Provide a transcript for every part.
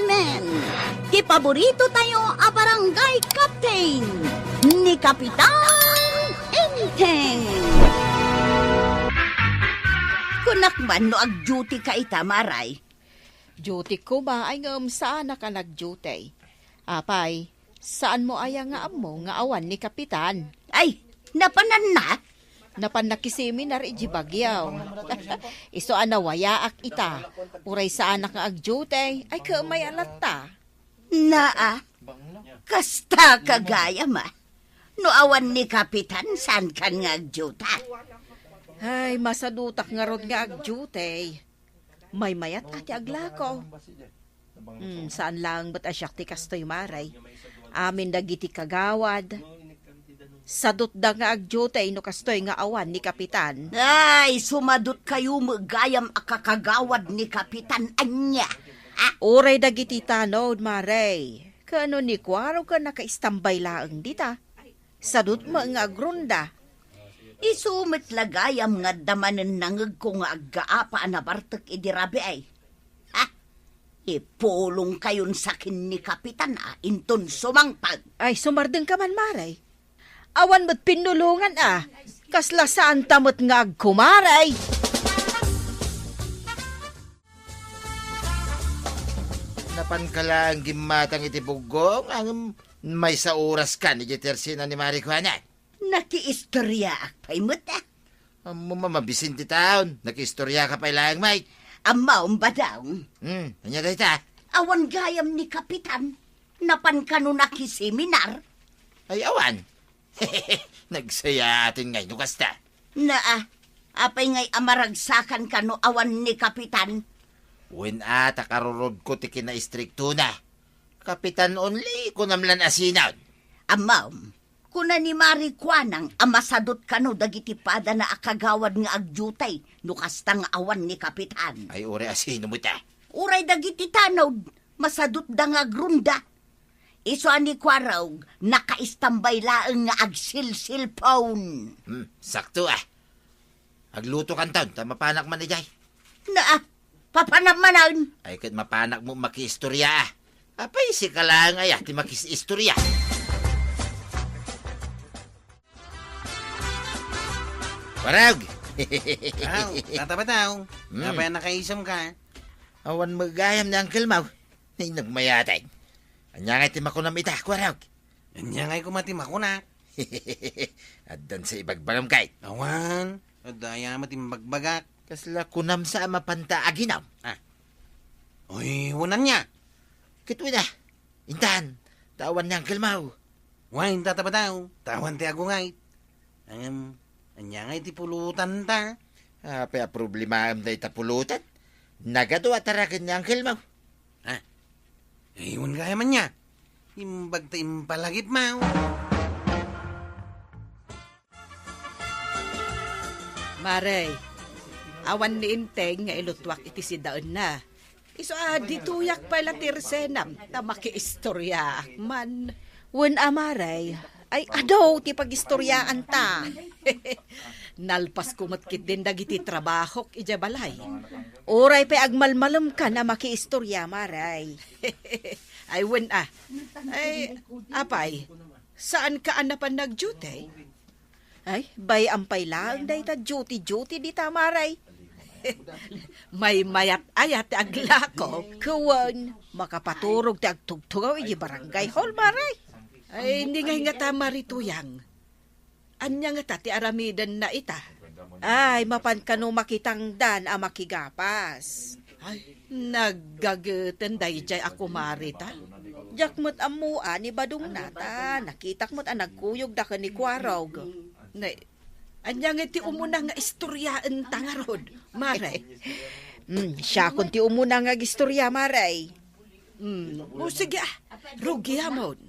gentlemen, ti paborito tayo a barangay captain ni Kapitan Enteng. Kunak man no ag-duty ka ita, Maray. Duty ko ba ay ngam saan ka nag-duty? Apay, saan mo aya nga amo nga awan ni Kapitan? Ay, napanan na? Napan nakiseminar iji bagyaw. Iso anawayaak ita. Uray saan nga ag-duty ay kamay alata. Naa, kasta kagaya ma. No awan ni Kapitan, saan kan nga ag-duty? Ay, masadutak nga rod nga ag-duty. May mayat ati aglako. Saan lang ba't asyak ti kastoy maray? Amin dagiti kagawad. Sadot da nga agjutay no kastoy nga awan ni Kapitan. Ay, sumadot kayo magayam akakagawad ni Kapitan Anya. Uray dagiti tanod maray. Kano ni kwaro ka nakaistambay laang dita. Sadot mo nga agrunda. Isumit lagayam nga damanen nangag ko nga aggaapa anabartek idirabi ay. Ipulong kayon sakin ni Kapitan inton sumangpag. Ay, sumardeng ka man maray. Awan mo't pinulungan Kasla saan tamot nga agkumaray. Napan ka lang gimatang itibugong ang may sa oras ka ni Jetersina ni Marijuana. Nakiistorya akpay mo't Mamabisin ti taon. Nakistorya ka pa ilang, Mike. Amaw ba daw? Anya dahi ta? Awan gayam ni Kapitan. Napan ka no nakiseminar. Ay, awan. Nagsaya atin ngay, nukas ta. Apay ngay amaragsakan ka no awan ni Kapitan. Uwin ata karurod ko ti kina-istrikto na. Kapitan only kunamlan asinaw. Amaw, kuna ni Mari Kwanang amasadot ka no dagiti pada na akagawad nga agjutay no kastang awan ni Kapitan. Ay, ure asino mo ta. Uray dagiti tanod, masadot da nga grunda. Iso ani kwaraw, nakaistambay laeng nga agsil-silpon. Sakto Agluto kan taon, ta mapanak man ijay. Papanamanan. Ay, kat mapanak mo makiistorya Apay, si ka lang ti makisistorya. Parag! Tata ba daw? Napaya nakaisam ka? Awan magayam ni Uncle Mau. Ay, nagmayatay. Anya nga timakunam ita, kwarag. Anya nga'y kumatima ko na. At dan sa ibagbagam kay. Awan, adaya matimbagbagak. Kasla kunam sa mapanta aginam. Uy, hunan niya. Kitwi na. Intan, tawan ni Uncle Mau. Wain, tata ba daw? Tawan ti ako nga'y. Anya nga'y ti pulutan ta. Apay, problema am da itapulutan. Nagado atarakin ni Uncle Mau. Iwan kaya man niya. Imbag ta impalagip mau. Maray, awan ni Inteng nga ilutwak iti si daon na. Iso dituyak pala tirsenam na makiistorya man. Wen amaray, ay adaw ti pagistoryaan ta. Nalpas kumatkit din dagiti trabahok ija balay. Oray pa agmalmalem ka na makiistorya maray. Ay wen Ay apay, saan ka anapan nag-duty? Ay, bay ampay lang day ta duty di ta maray. May mayat ayat ti aglako. Kuwan, makapaturog ti agtugtugaw iji barangay hall maray. Ay, hindi nga tama rito yang. Anya nga ti aramidan na ita. Ay, mapan ka no makitang dan a makigapas. Ay, naggageten dayjay ako marita. Jakmot amua ni badung nata. Nakitak mo't nagkuyog da ka ni Kwarog. Anya nga ti umuna nga istoryaan tangarod, maray. Siya kun ti umuna nga istorya, maray. O sige, rugi hamon.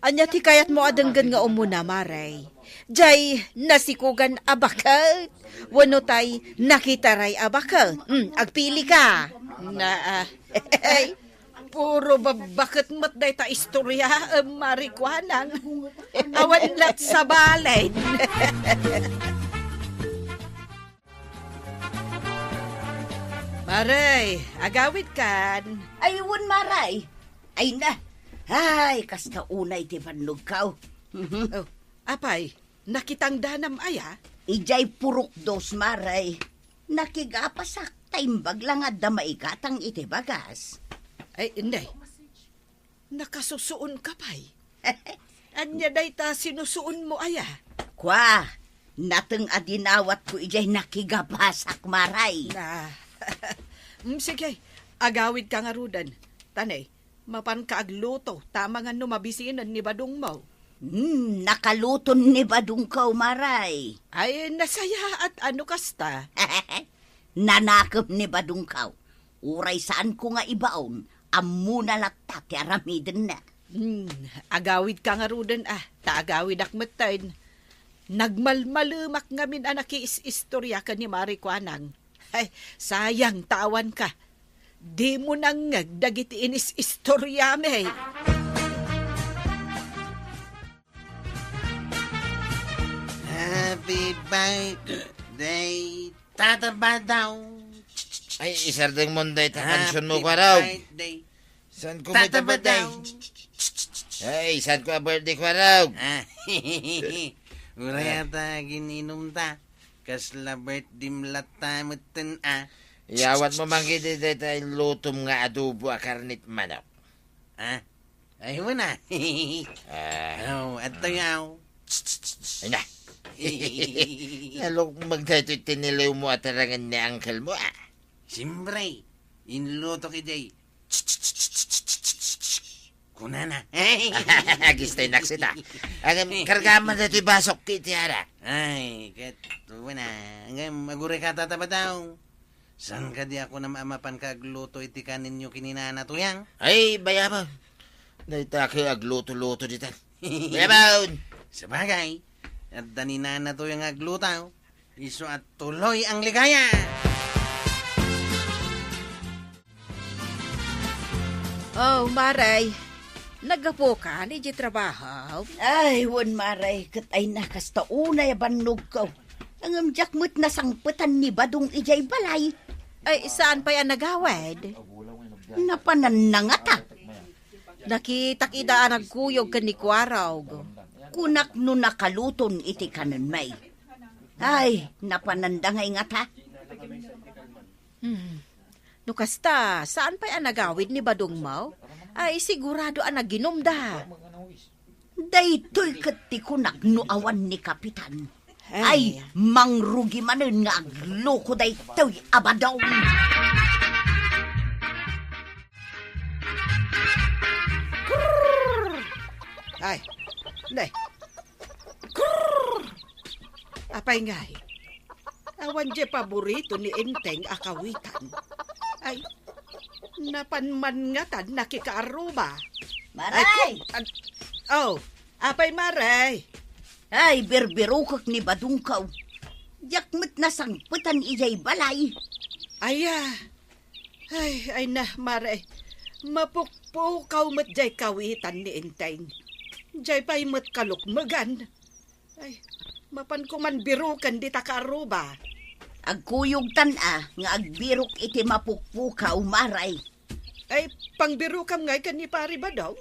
Anya ti kayat mo adenggan nga umuna, maray. Jay, nasikugan abakat. Wano tay nakitaray abakat. Agpili ka. Puro bakit mat day ta istorya marikwanang. Awan lat sa balay. Maray, agawid kan. Ayun, maray. Ay na. Ay, kasta unay ti panlugkaw. Oh, apay, nakitang danam aya? Ijay purok dos, maray. Nakigapasak taimbag lang at damaigatang iti bagas. Ay, hindi. Nakasusuon ka pa'y. Anya day ta sinusuon mo aya? Kwa, nateng adinawat ko ijay nakigapasak, maray. Na, sige, agawid ka nga rudan. Tanay, mapan ka agluto, tama nga numabisinan ni Badong mo. Nakaluton ni Badungkaw, maray. Ay, nasaya at ano kasta? Nanakop ni Badungkaw. Uray saan ko nga ibaon, amuna latta ti aramiden na. Agawid ka nga rudan taagawid akmeten. Nagmalmalumak ngamin anak istorya ka ni Mari Kwanang. Ay, sayang tawan ka. Di mo nang dagiti inis istorya me. Happy birthday, Tata Badong. Ay, isardeng monday takansyon mo ka raw. Birthday, San ko Tata may birthday? Badong. Ay, san ko ang birthday ko raw? Ura yata gininom ta. Kasla birthday mlata mutin Iyawat mo man kita tayo lutom nga adobo a karnit manok. Ay mo na. Ah, Ato yaw. ay na. Lalo magdato'y tinilaw mo at tarangan ni uncle mo Siyempre, inluto ki Jay. Kunana. Gistay naksita. Ang kargaman na ito'y basok kiti hara. Ay, kato na. Ang magure ka tatabataw. San ka di ako na maamapan ka agluto iti kanin nyo kininana to yang? Ay, bayabon. Naita kayo agluto-luto dito. Bayabon! Sa bagay, at daninana to yung agluto. Iso at tuloy ang ligaya. Oh, Maray, nagapo ka ni di trabaho? Ay, wan maray, katay na kasta unay bannog ko. Ang amjakmut na sangputan ni Badong ijay balay. Ay, saan pa yan nagawad? Napananangata. Nakitakidaan nagkuyog ka ni Kwaraw. Kunak no nakaluton iti kanan may. Ay, napanandangay nga ta. No kasta, saan pa yan nagawid ni Badong mo? Ay, sigurado ang naginom da. Daytoy kati kunak no awan ni Kapitan. Ay, mangrugi manen nga agloko daytoy abadaw. Ay, nay. Apay ngay. Awan je paborito ni Enteng akawitan. Ay, napanman nga tan nakikaaruba. Maray! Oh, apay Maray. Ay, berbirukak ni Badungkaw. Yakmet na sangputan ijay balay. Ay na, Maray. Mapukpukaw met jay kawitan ni Enteng. Jay pa'y met kalukmagan. Ay, mapan ko man birukan di takaruba. Agkuyog tan nga agbirok iti mapukpukaw, maray. Ay, pangbirukam ngay ka ni pari ba daw?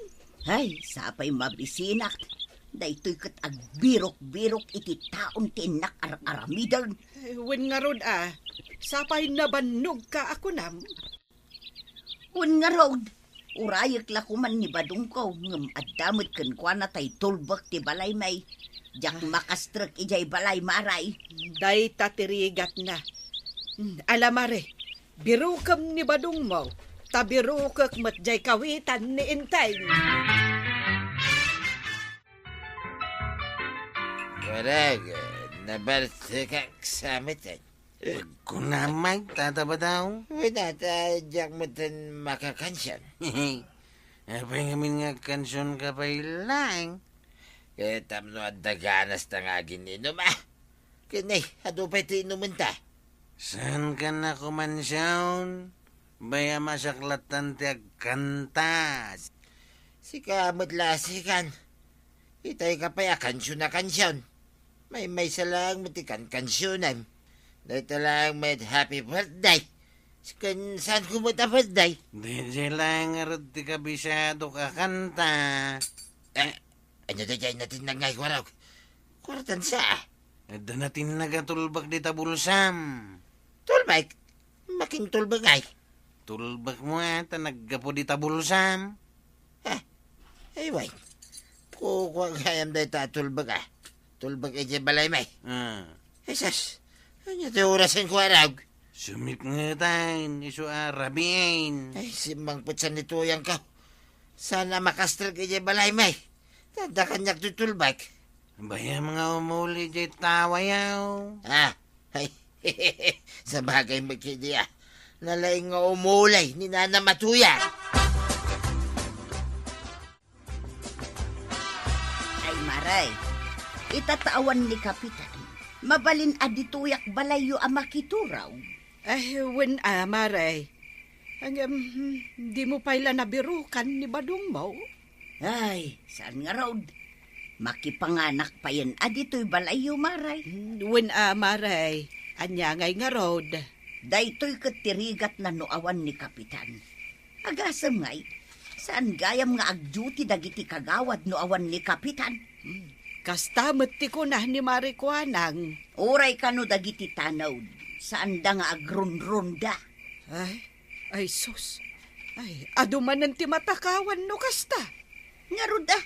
Ay, sapay mabisinak. Daytoy kat agbirok-birok iti taon tinak ar-aramidon. Ay, wen nga rod sapay nabannog ka ako nam. Un nga road, urayak lakuman ni Badungkaw ngam addamot kan kwa na tay tulbak ti balay may. Jak makastrak ijay balay maray. Day tatirigat na. Alamare, birukam ni Badong mo, tabirukak matjay kawitan ni Intay. Warag, nabarte ka sa mitan. Kunamay, Tata Badong. Wala tajak mo tan makakansyan. Apay ngamin nga kansyon ka pa ilang. Kaya tamno at daganas ta nga gininom Kinay, ado pa ito inumin ta. Saan ka na kumansyon? Baya masaklatan ti agkanta. Si kamot lasikan. Itay ka pa ya kansyon na kansyon. May salang matikan kansyonan. Dito lang may happy birthday. Saan ko mo tapad, day? Di lang arad ti kabisado ka kanta. Ano da dyan natin nangay kwaraw? Kwartan sa. Ada natin nagatulbak di tabulsam. Tulbag? Making tulbag ay. Tulbak mo ata naggapo di tabulsam. Ay, way. Kukuha kayam day ta tulbag ah. Tulbag ay dyan balay may. Esas, ano ito orasan kwaraw? Sumip nga tayo, iso arabiin. Ay, simbang putsan nito yang ka. Sana makastrag ay dyan balay may. Tanda kanyak tutulbag. Baya mga umuli di tawa yaw. Ay, sa bagay magkidi ah. Nalaing nga umulay ni Nana Matuya. Ay, Maray, itatawan ni Kapitan. Mabalin adituyak balayo ang makituraw. Ay, wen Maray. Di mo pala nabirukan ni Badong mo? Ay, saan nga raw? Makipanganak pa yan adito'y balayo, Maray. Wen Maray. Anya ngay nga rod. Daytoy katirigat na noawan ni Kapitan. Agasam ngay, saan gayam nga ag-duty dagiti kagawad noawan ni Kapitan? Kastamot ti ko na ni Marikwanang. Oray ka no dagiti tanaw, saan da nga agrunrunda. Ay sus. Ay, adumanan ti matakawan no kasta. Nga ruda,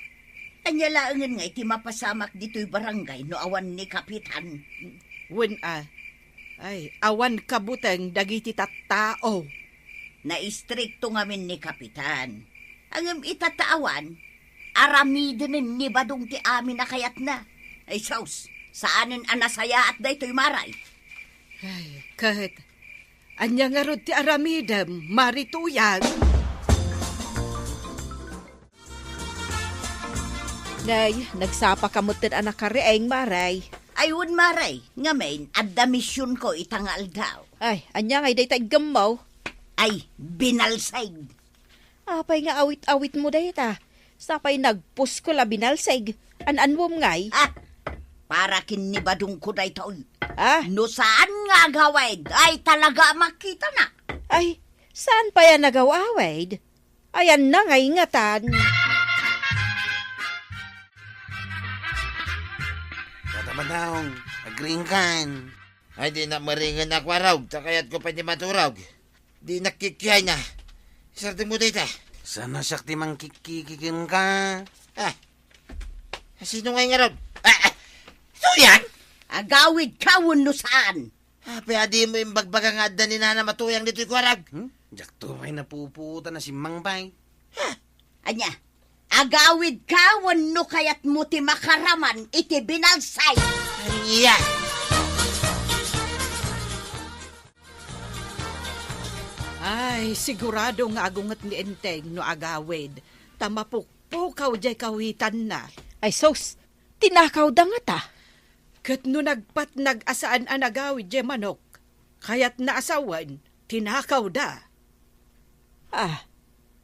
anyalaangan nga iti mapasamak dito'y barangay noawan ni Kapitan. Wen ay, awan kabuteng dagiti tattao. Naistrikto ngamin ni Kapitan. Ang itataawan, aramidinin ni Badong ti amin na kayat na. Ay, saus, saanin anasaya at daytoy Maray? Ay, kahit anya nga rod ti aramidem, marituyan. Nay, nagsapa kamutin anak kareeng Maray. Ayun, Maray, ngamin, adda misyon ko itangal daw. Ay, anya ngay day taggamaw. Ay, binalsay. Apay nga awit-awit mo day ta. Sapay nagpus ko la binalseg. An-anwom ngay. Para kin ni Badong ko daytoy. No saan nga gawid, ay talaga makita na. Ay, saan pa yan nagawawid? Ayan na ngay ingatan. Katabadaong, agring kan. Ay, di na maringan na kwaraw. Takayat ko pa di maturaw. Di nakikiyay na. Sarte mo dita. Sana sakti mang kikikikin ka. Sino ngay nga raw? Ito yan? Agawid ka no saan. Pwede mo yung bagbagang adda ni Nana Matuyang dito'y kwarag. Jak to may napuputa na si Mang Bay. Anya, agawid ka no kayat mo ti makaraman iti binalsay. Iya. Ay, sigurado nga agungat ni Enteng no agawid. Tamapukpukaw jay kawitan na. Ay sos, tinakaw da nga ta. Kat no nagpat nag-asaan ang agawid jay manok. Kayat naasawan, tinakaw da.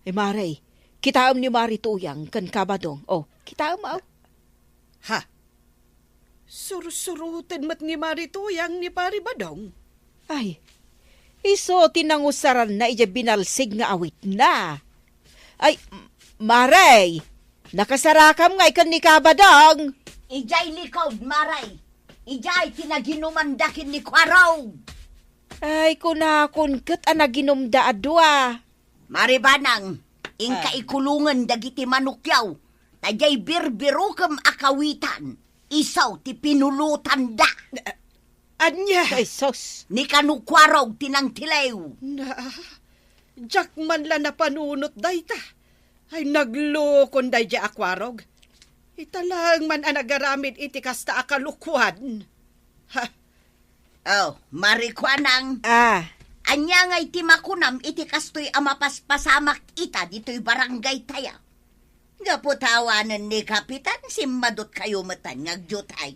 Maray, kitaam ni Marituyang kan kabadong. Kitaam mo. Sursurutin mat ni Marituyang ni Paribadong. Ay, iso tinangusaran na ija binalsig nga awit na. Ay, Maray, nakasarakam nga ikan ni kabadong. Ijay likod, Maray. Ijay tinaginumandakin ni Kwaraw. Ay, kunakon kat anaginumda adwa. Maribanang, ingka ikulungan dagiti manukyaw. Tajay birbirukam akawitan. Isaw ti pinulutan da. Anya! Ay, sos. Ni kanukwaraw tinangtilew. Jak man la napanunot dayta. Ay naglukon day ja akwarog. Italang man anagaramid iti kasta akalukwan. Marikwanang. Anya nga iti makunam iti kastoy amapaspasamak ita dito'y barangay taya. Gaputawanan ni Kapitan, simmadot kayo matan ngagjutay.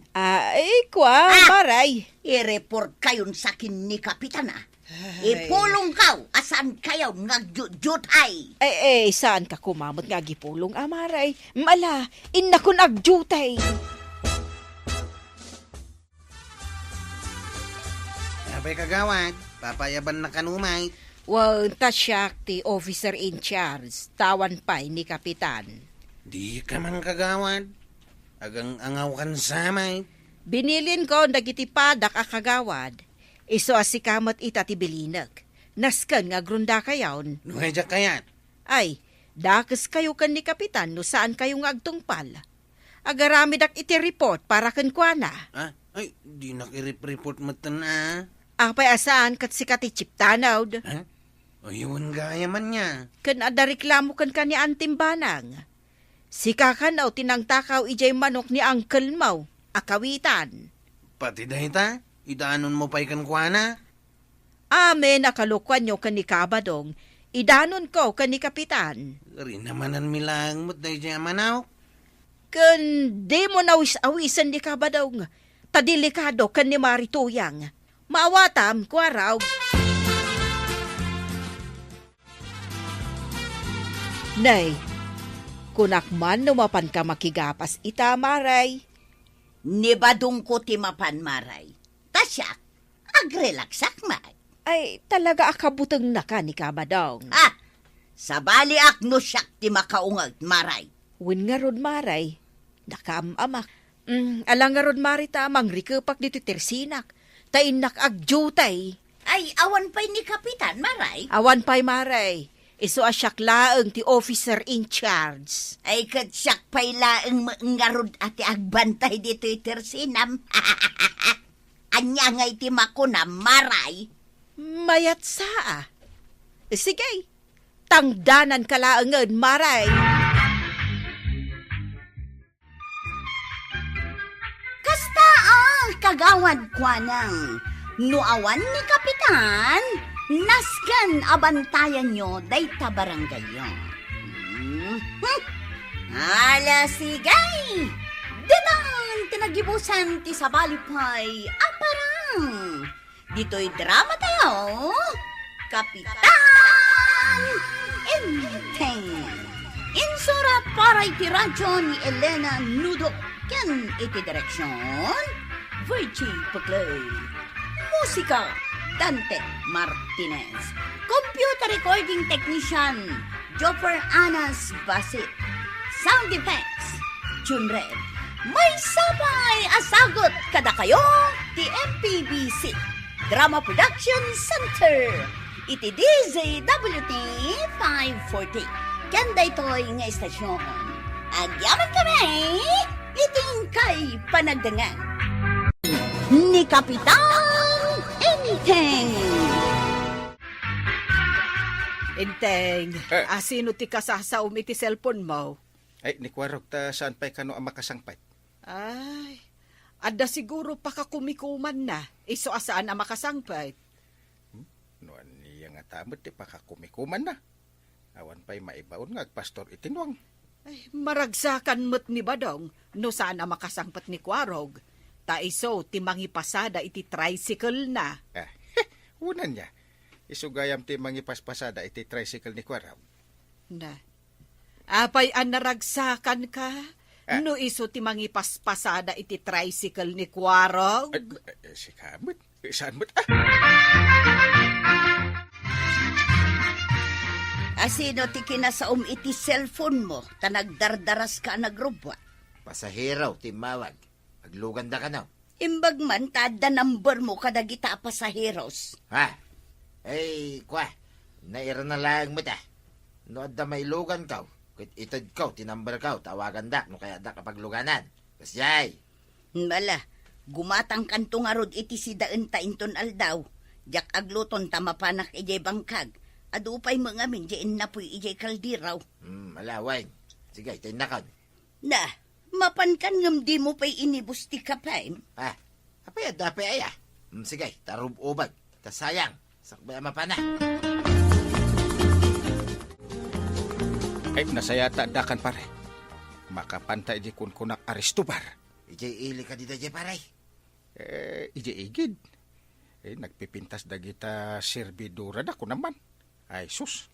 Maray. I-report kayon sakin ni Kapitan Ipulong kaw, asan kayo ngagjutay. Saan ka kumamot nga gipulong, Maray? Mala, inakon agjutay. Abay kagawad, papayaban na kanumay. Wanta siya ti officer in charge, tawan pa'y ni Kapitan. Di ka man kagawad. Agang angaw kan samay. Binilin ko dagiti padak a kagawad. Iso asikamat ita ti bilinag. Naskan nga grunda kayawn. Nuhedya kayat. Ay, dakes kayo kan ni Kapitan no saan kayo nga agtungpal. Agarami dak iti report para kenkwana. Ah, ay, di nakirip-report mo na. Apay asaan kat si kati chiptanawd. Ha? Ayun gaya man niya. Kan ada reklamo kan ni Antimbanang. Si kakanaw tinangtakaw ijay manok ni Uncle Mau, akawitan. Pati dahita, idaanon mo pa'y kankwana. Amen nakalukwan nyo kan ni Kabadong, idanon ko kan ni Kapitan. Rin naman ang milang mo't dahi dyan manaw. Kan di mo nawis-awisan ni Kabadong, tadilikado kan ni Marituyang. Maawatam, kwaraw. Nay, kunakman numapan ka makigapas ita, Maray. Nibadong ko ti mapan maray. Tasyak, agrelaksak may. Ay, talaga akabutang na ka ni Kabadong. Ah, sabali ak no siyak ti makaungag maray. Win nga rod, Maray. Nakamamak. Alang nga rod, Marita, mangrikepak dito tersinak. Tainak agjutay. Ay, awan pa'y ni Kapitan maray. Awan pa'y, Maray. Iso asyak laeng ti officer in charge. Ay, kadsyak pa'y laeng maengarod ati agbantay dito itersinam. Anya nga iti makunam maray. Mayat saa. Sige, tangdanan ka laengen, Maray. Kasta ang kagawad kwa nang nuawan ni Kapitan, naskan abantayan nyo dayta barangay yun. Ala sigay! Ditang tinagibusan ti sabalipay aparang. Dito'y drama tayo, Kapitan Inteng. Insurat para iti radyo ni Elena Nudok. Ken iti direksyon, Virgie Pagloy. Musika, Dante Martinez. Computer recording technician, Joffer Anas Basit. Sound effects, Junred. May sabay asagot kada kayo, ti MPBC. Drama Production Center. Iti DZWT 540. Kanda ito'y nga estasyon. Agyaman kami, iting kay panagdangan ni Kapitan Inteng. Inteng, asino ti kasasaum iti cellphone mo? Ay, ni Kwarog ta saan pa'y kano ang makasangpay? Ay, ada siguro pakakumikuman na. Iso asaan ang makasangpay. Noan niya nga tamot, pakakumikuman na. Awan pa'y maibaon nga, pastor itinwang. Ay, maragsakan mo't ni Badong, no saan ang makasangpat ni Kwarog. Ta iso, ti mangipasada iti tricycle na. Unan niya. Isugayam ti mangipaspasada iti tricycle ni Kwarog. Na, apay an naragsakan ka? No iso ti mangipaspasada iti tricycle ni Kwarog? Si kamot. Saan mo't? Asino ti kinasaom iti cellphone mo, ta nagdardaras ka nagrubwa. Pasahero, timawag. Agluganda ka na. Imbag man, tada number mo kadagita pasaheros. Ha? Ay, kwa. Naira na lang mo ta. No, adda may lugan ka. Kit itad ka, tinumber ka, tawagan da. No, kaya da kapag luganan. Kasyay. Mala, gumatang kanto nga rod iti si daan ta inton aldaw. Jak agluton ta mapanak ijay bangkag. Adupay mga min, diyan na po'y ijay kaldiraw. Malaway. Sige, tinakan. Na, mapankan ngam di mo pa'y inibusti ka pa eh. Apay, dapay ay sige, tarub ubag. Tasayang. Sakbay mapana. Ay, nasayata dakan pare. Makapantay di kun kunak Aristobar. Ijay ili ka dito, jay paray. Ije igid. Nagpipintas dagita servidura da ko naman. Ay, sus.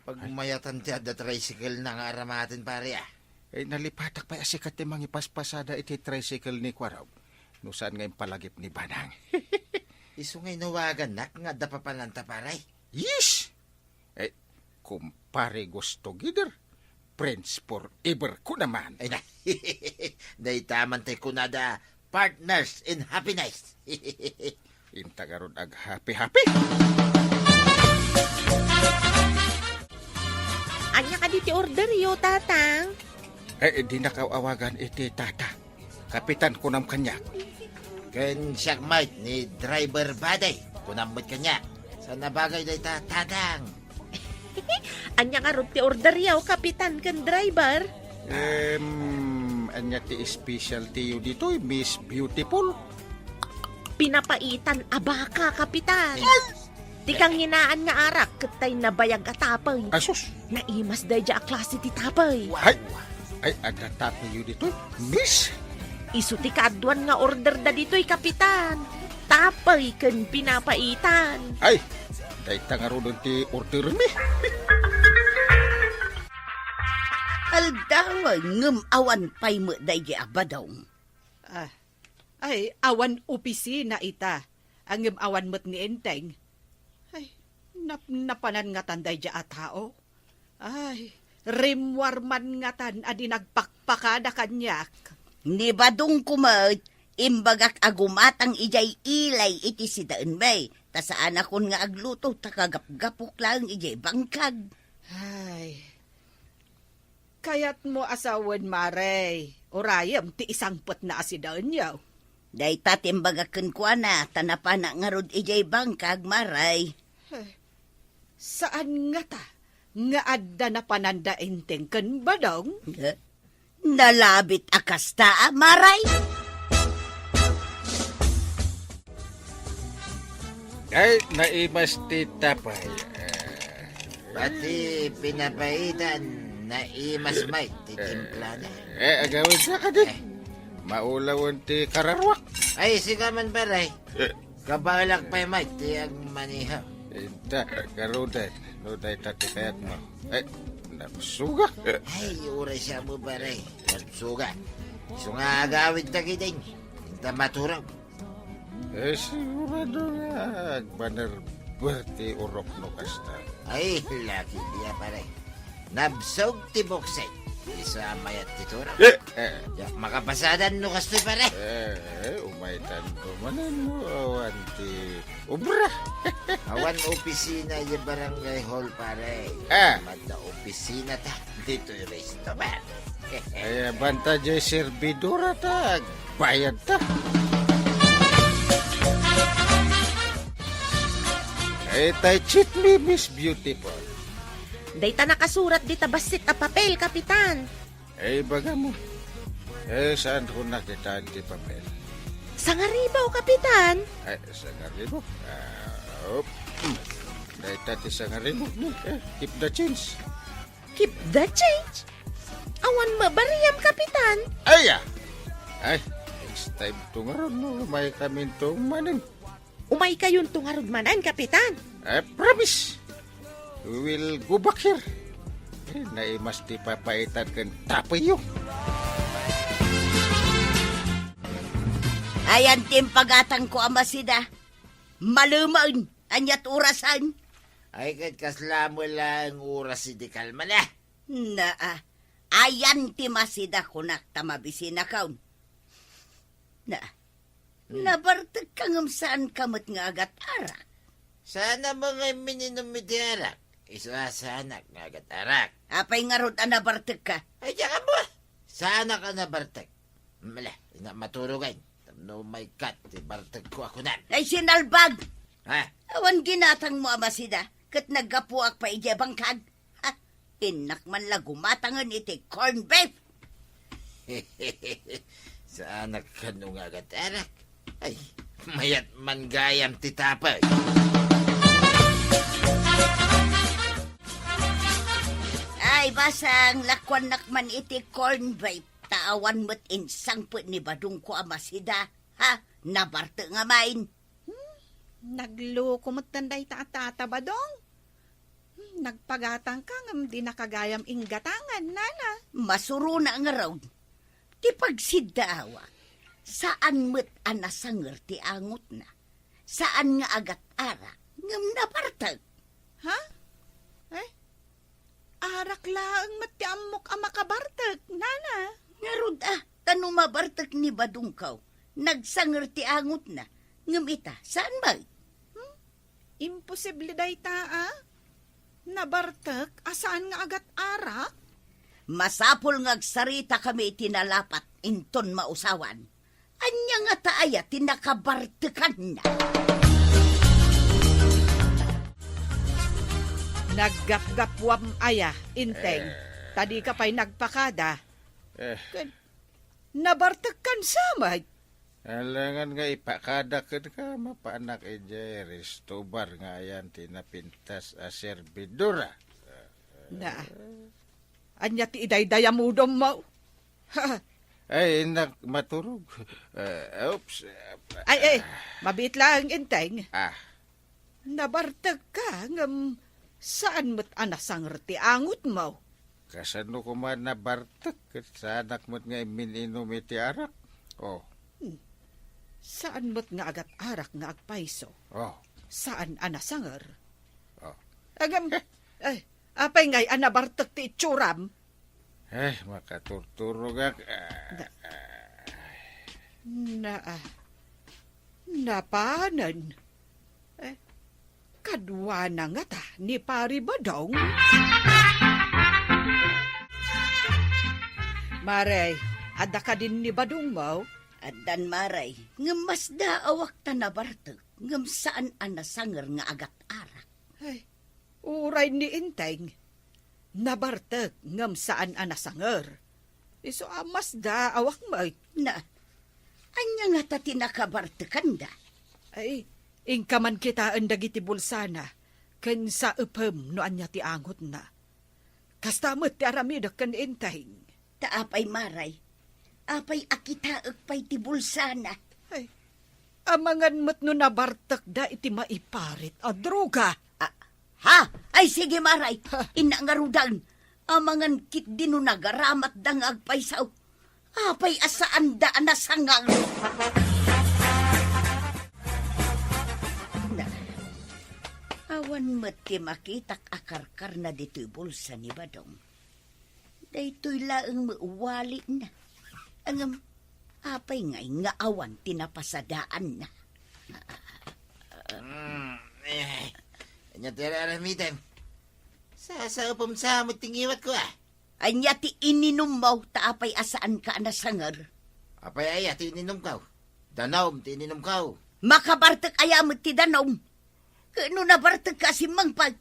Pag mayatan ti adda tricycle na nga aramatin pare Nalipatak pa asikat ti mangipaspasada iti tricycle ni Kwarog. No saan ngayon palagip ni Banang. Iso ngay nawagan nak nga da papananta paray. Yes! kumpare gusto gider. Friends forever ko naman. Ay na, day taman tay kunada, partners in happiness. Inta karon ag happy-happy. Anya ka di ti order yo, tatang. Di na awagan iti tata. Kapitan ko ng kanya. Ken siyak mate ni driver baday, kunambot kanya. Sa nabagay day tatang. Anya ka ti order yo, kapitan kan driver. Anya ti specialty yu dito, Miss Beautiful. Pinapaitan abaka, kapitan. Tikang hinaan nga arak, katay nabayag atapay. Asus. Naimas day ja a klase ti tapay. Ay, ada tapi yu dito, Miss. Isu ti kadwan nga order da dito'y kapitan. Tapay kan pinapaitan. Ay, day tangarudon ti order mi. Aldaway ngem awan pay mo day abadong. Ay, awan opisina ita. Ang awan mo't ni Enteng. Ay, napanan nga tanday dya a tao. Ay, rimwarman nga tan adi nagpakpakada kanyak. Ni badong kumad, imbagak agumatang ijay ilay iti si daan may. Ta saan akon nga agluto, takagap-gapok lang ijay bangkag. Ay, kayat mo asawan Maray. Orayam ti isang put na asidaan yaw. Day tatimbagakan ko na, tanapa na nga rod ijay bangkag, Maray. Saan nga ta? Nga adda na pananda Enteng kan badong? Nalabit akasta, Maray. Ay, naimas ti tapay. Pati pinapaitan na imas mate, titimpla na. Agawin na ka din. Maulawan ti kararwak. Ay, siga man baray. Kabalak pa mate, ti ang manihaw. Inta, karuday. Ruday tati kayat mo. Ay, napsuga. Ay, uray siya mo baray. Nagsuga. So nga agawid ta kiting. Inta maturaw. Sigurado nga. Agbanar berti urok no kasta. Ay, laki dia baray. Nabsog ti boksay. Isa mayat ti turaw. Ya, makapasadan no kastoy baray. Umaitan ko manan mo. Awan ti ubra. Awan opisina yung barangay hall pare. Mada opisina ta. Dito yung restaurant. Ay, banta jay servidora ta. Bayad ta. Ay, tay cheat me, Miss Beautiful. Day ta nakasurat di tabasit a papel, kapitan. Ay, baga mo. Saan ko nakita ti papel? Sa nga ribaw, kapitan. Ay, sa ngaribo. Dahil tati sa ngaribo. Keep the change. Keep the change. Awan mabariyam, kapitan. Ay, next time tungaron mo. May kami tumanin. Umay kayon tungarudmanan, kapitan. I promise. We will go back here. Naimas ti papaitan kan tapayo. Ayan timpagatang ko amasida. Malumaon, anyat urasan. Ay, kat kasla mo lang oras si di kalma na. Ayan timasida kunak tamabisina kaun. Nabartag kang saan kamot nga agat arak. Sana mga mininom mi di arak. Isasanak nga agat arak. Apay nga rod nabartag ka. Ay, diyan ka mo. Sana ka na bartag. Mala, na maturugan. No my God, di bartag ko ako na. Ay sinalbag. Ha? Awan ginatang mo amasida. Kat naggapuak pa ije bangkag. Inak man lagumatangan iti corn beef. Sana ka nung agat arak. Ay, mayat man gayam titapay. Ay, basang lakwan nakman iti corn beef. Taawan mo't insang po ni badung ko amasida. Ha? Nabarte nga main. Nagloko mo't tanday ta badong. Nagpagatang ka ngam di nakagayam inggatangan, nana. Masuro na nga raw. Ti pagsidaawa. Saan mo't anasanger ti angot na? Saan nga agat arak? Ngam napartag. Ha? arak laang matiamok ang makabartag, nana. Ngarod tanong mabartak ni Badungkaw. Nagsanger ti angot na. Ngumita, saan ba? Imposible day ta, nabartag, asaan nga agat arak? Masapol ngagsarita kami itinalapat, inton mausawan. Anya nga taaya tinakabartakan na. Naggap-gapwam aya, inteng. Tadi ka pa'y nagpakada. Nabartag kan samay. Alangan nga ipakadakan ka, mapaanak Ristobar nga ayan tinapintas a servidora. Na, anya ti iday-daya mudom mo. Ay, maturog. Oops. Ay, mabit lang, inteng. Nabartag ka, ngam, saan mo't anasang ti angot mo? Kasano ko man nabartag, sa anak mo't nga mininom iti arak. Saan mo't nga agat arak nga agpaiso? Saan anasanger? Agam, apay ngay anabartag ti itsuram? Makaturturog ak. Napanan. Kadwa na nga ta, ni Pari Badong. Maray, ada ka din ni Badong mo? Adan maray, ngem mas daawak ta nabartag, ngem saan anasanger nga agat arak. Ay, uray ni Inteng. Nabartag ngem saan anasanger. Iso amas daawak mo. Na, anya nga ta tinakabartakan da. Ay, ingkaman kita ang dagiti bulsana, ken sa upem no anya ti angot na. Kastamot ti aramidak kan Inteng. Taapay maray, apay akita pay ti bulsana. Ay, amangan mo't no nabartak da iti maiparit a droga. Ha? Ay sige maray, inangarudan. Amangan kit din no nagaramat da nga agpaysaw. Apay asaan da anasangang. Awan mo't ti makitak akarkar na dito'y bulsa ni Badong. Daytoy laeng mauwali na. Angam, apay ngay nga awan tinapasadaan na. Anya tira aramitan. Sa upam sa tingiwat ko Anya ti ininom mo, taapay asaan ka nasangar. Apay aya, tininom kaw. Danom, tininom kaw. Makabartak ayamot ti danom. Kano nabartak ka si Mangpag.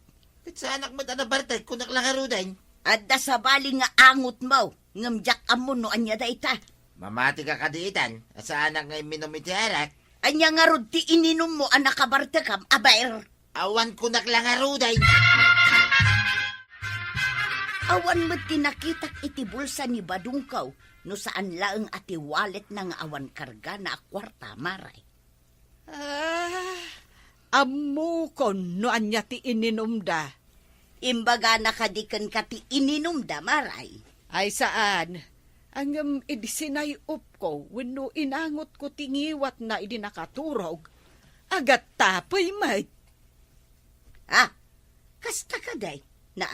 At sa anak mo nabartag, kunak lang arudan. Adda sa bali nga angot mo, ngamjak amo no anya da ita. Mamati ka kadiitan, at sa anak ngay minom iti arak. Anya nga rod ti ininom mo, anak kabartakam, abayr. Awan kunak lang arudan. Awan mo tinakitak iti bulsa ni Badungkaw, no saan laeng ati wallet na nga awan karga na akwarta, maray. Amukon no anya ti ininom da. Imbaga nakadikan ka ti ininom da, maray. Ay saan? Ang idisinay up ko, wenno inangot ko tingiwat na idi nakaturog. Agat tapoy may. Kasta ka day, na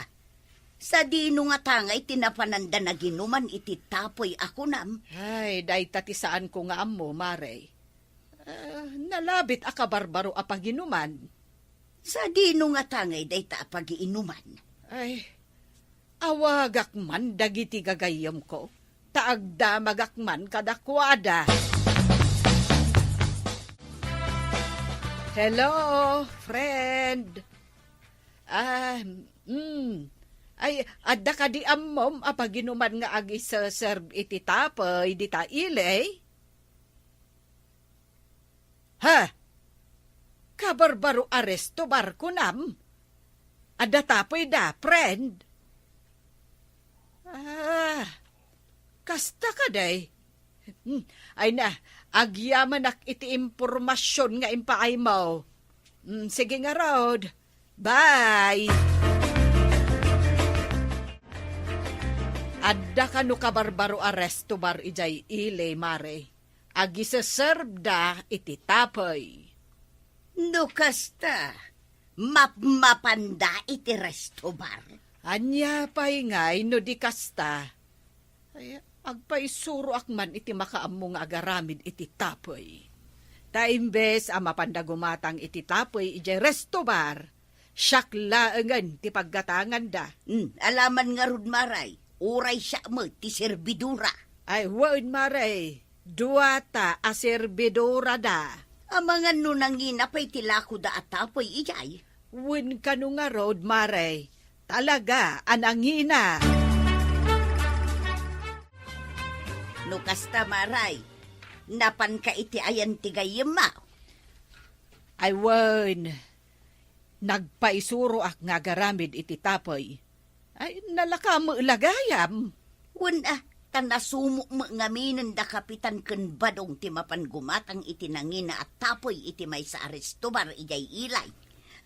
sa dino nga tangay tinapananda na ginuman iti tapoy ako nam. Ay, day tati saan ko nga amo, maray. Nalabit akabarbaro apaginuman. Sa dino nga tangay day ta pagiinuman. Ay, awagak man dagiti gagayam ko. Taagdamagak man kadakwada. Hello, friend. Ay, adda ka di ammom apaginuman nga agi sa serve iti tapoy di ta ilay. Ha? Kabarbaro aresto barko nam. Adda tapoy da, friend. Kasta ka day. Ay na, agyamanak iti impormasyon nga impaay mo. Sige nga, Rod. Bye! Adda ka no kabarbaro aresto bar ijay ilay, mare. Agi sa serve da iti tapoy. No kasta, mapmapanda iti resto bar. Anya pa'y ngay no di kasta. Ay, agpaisuro akman iti makaammo nga agaramid iti tapoy. Ta imbes a mapandagumatang iti tapoy iti resto bar, syaklaengan ti paggatangan da. Alaman nga rod maray, uray siya mo ti serbidura. Ay, wain maray, duwata a serbidora da. Amangan no nangina pa'y tilako da at tapoy ijay. Win kanu nga road maray, talaga anangina. No kasta maray, napan ka iti ayan tigayem ma. Ay, wan. Nagpaisuro ak nga garamid iti tapoy. Ay, nalaka mo ilagayam. Tanasumo mo ngaminan da kapitan ken badong ti mapan gumatang iti nangina at tapoy iti may sa Aristobar ijay ilay.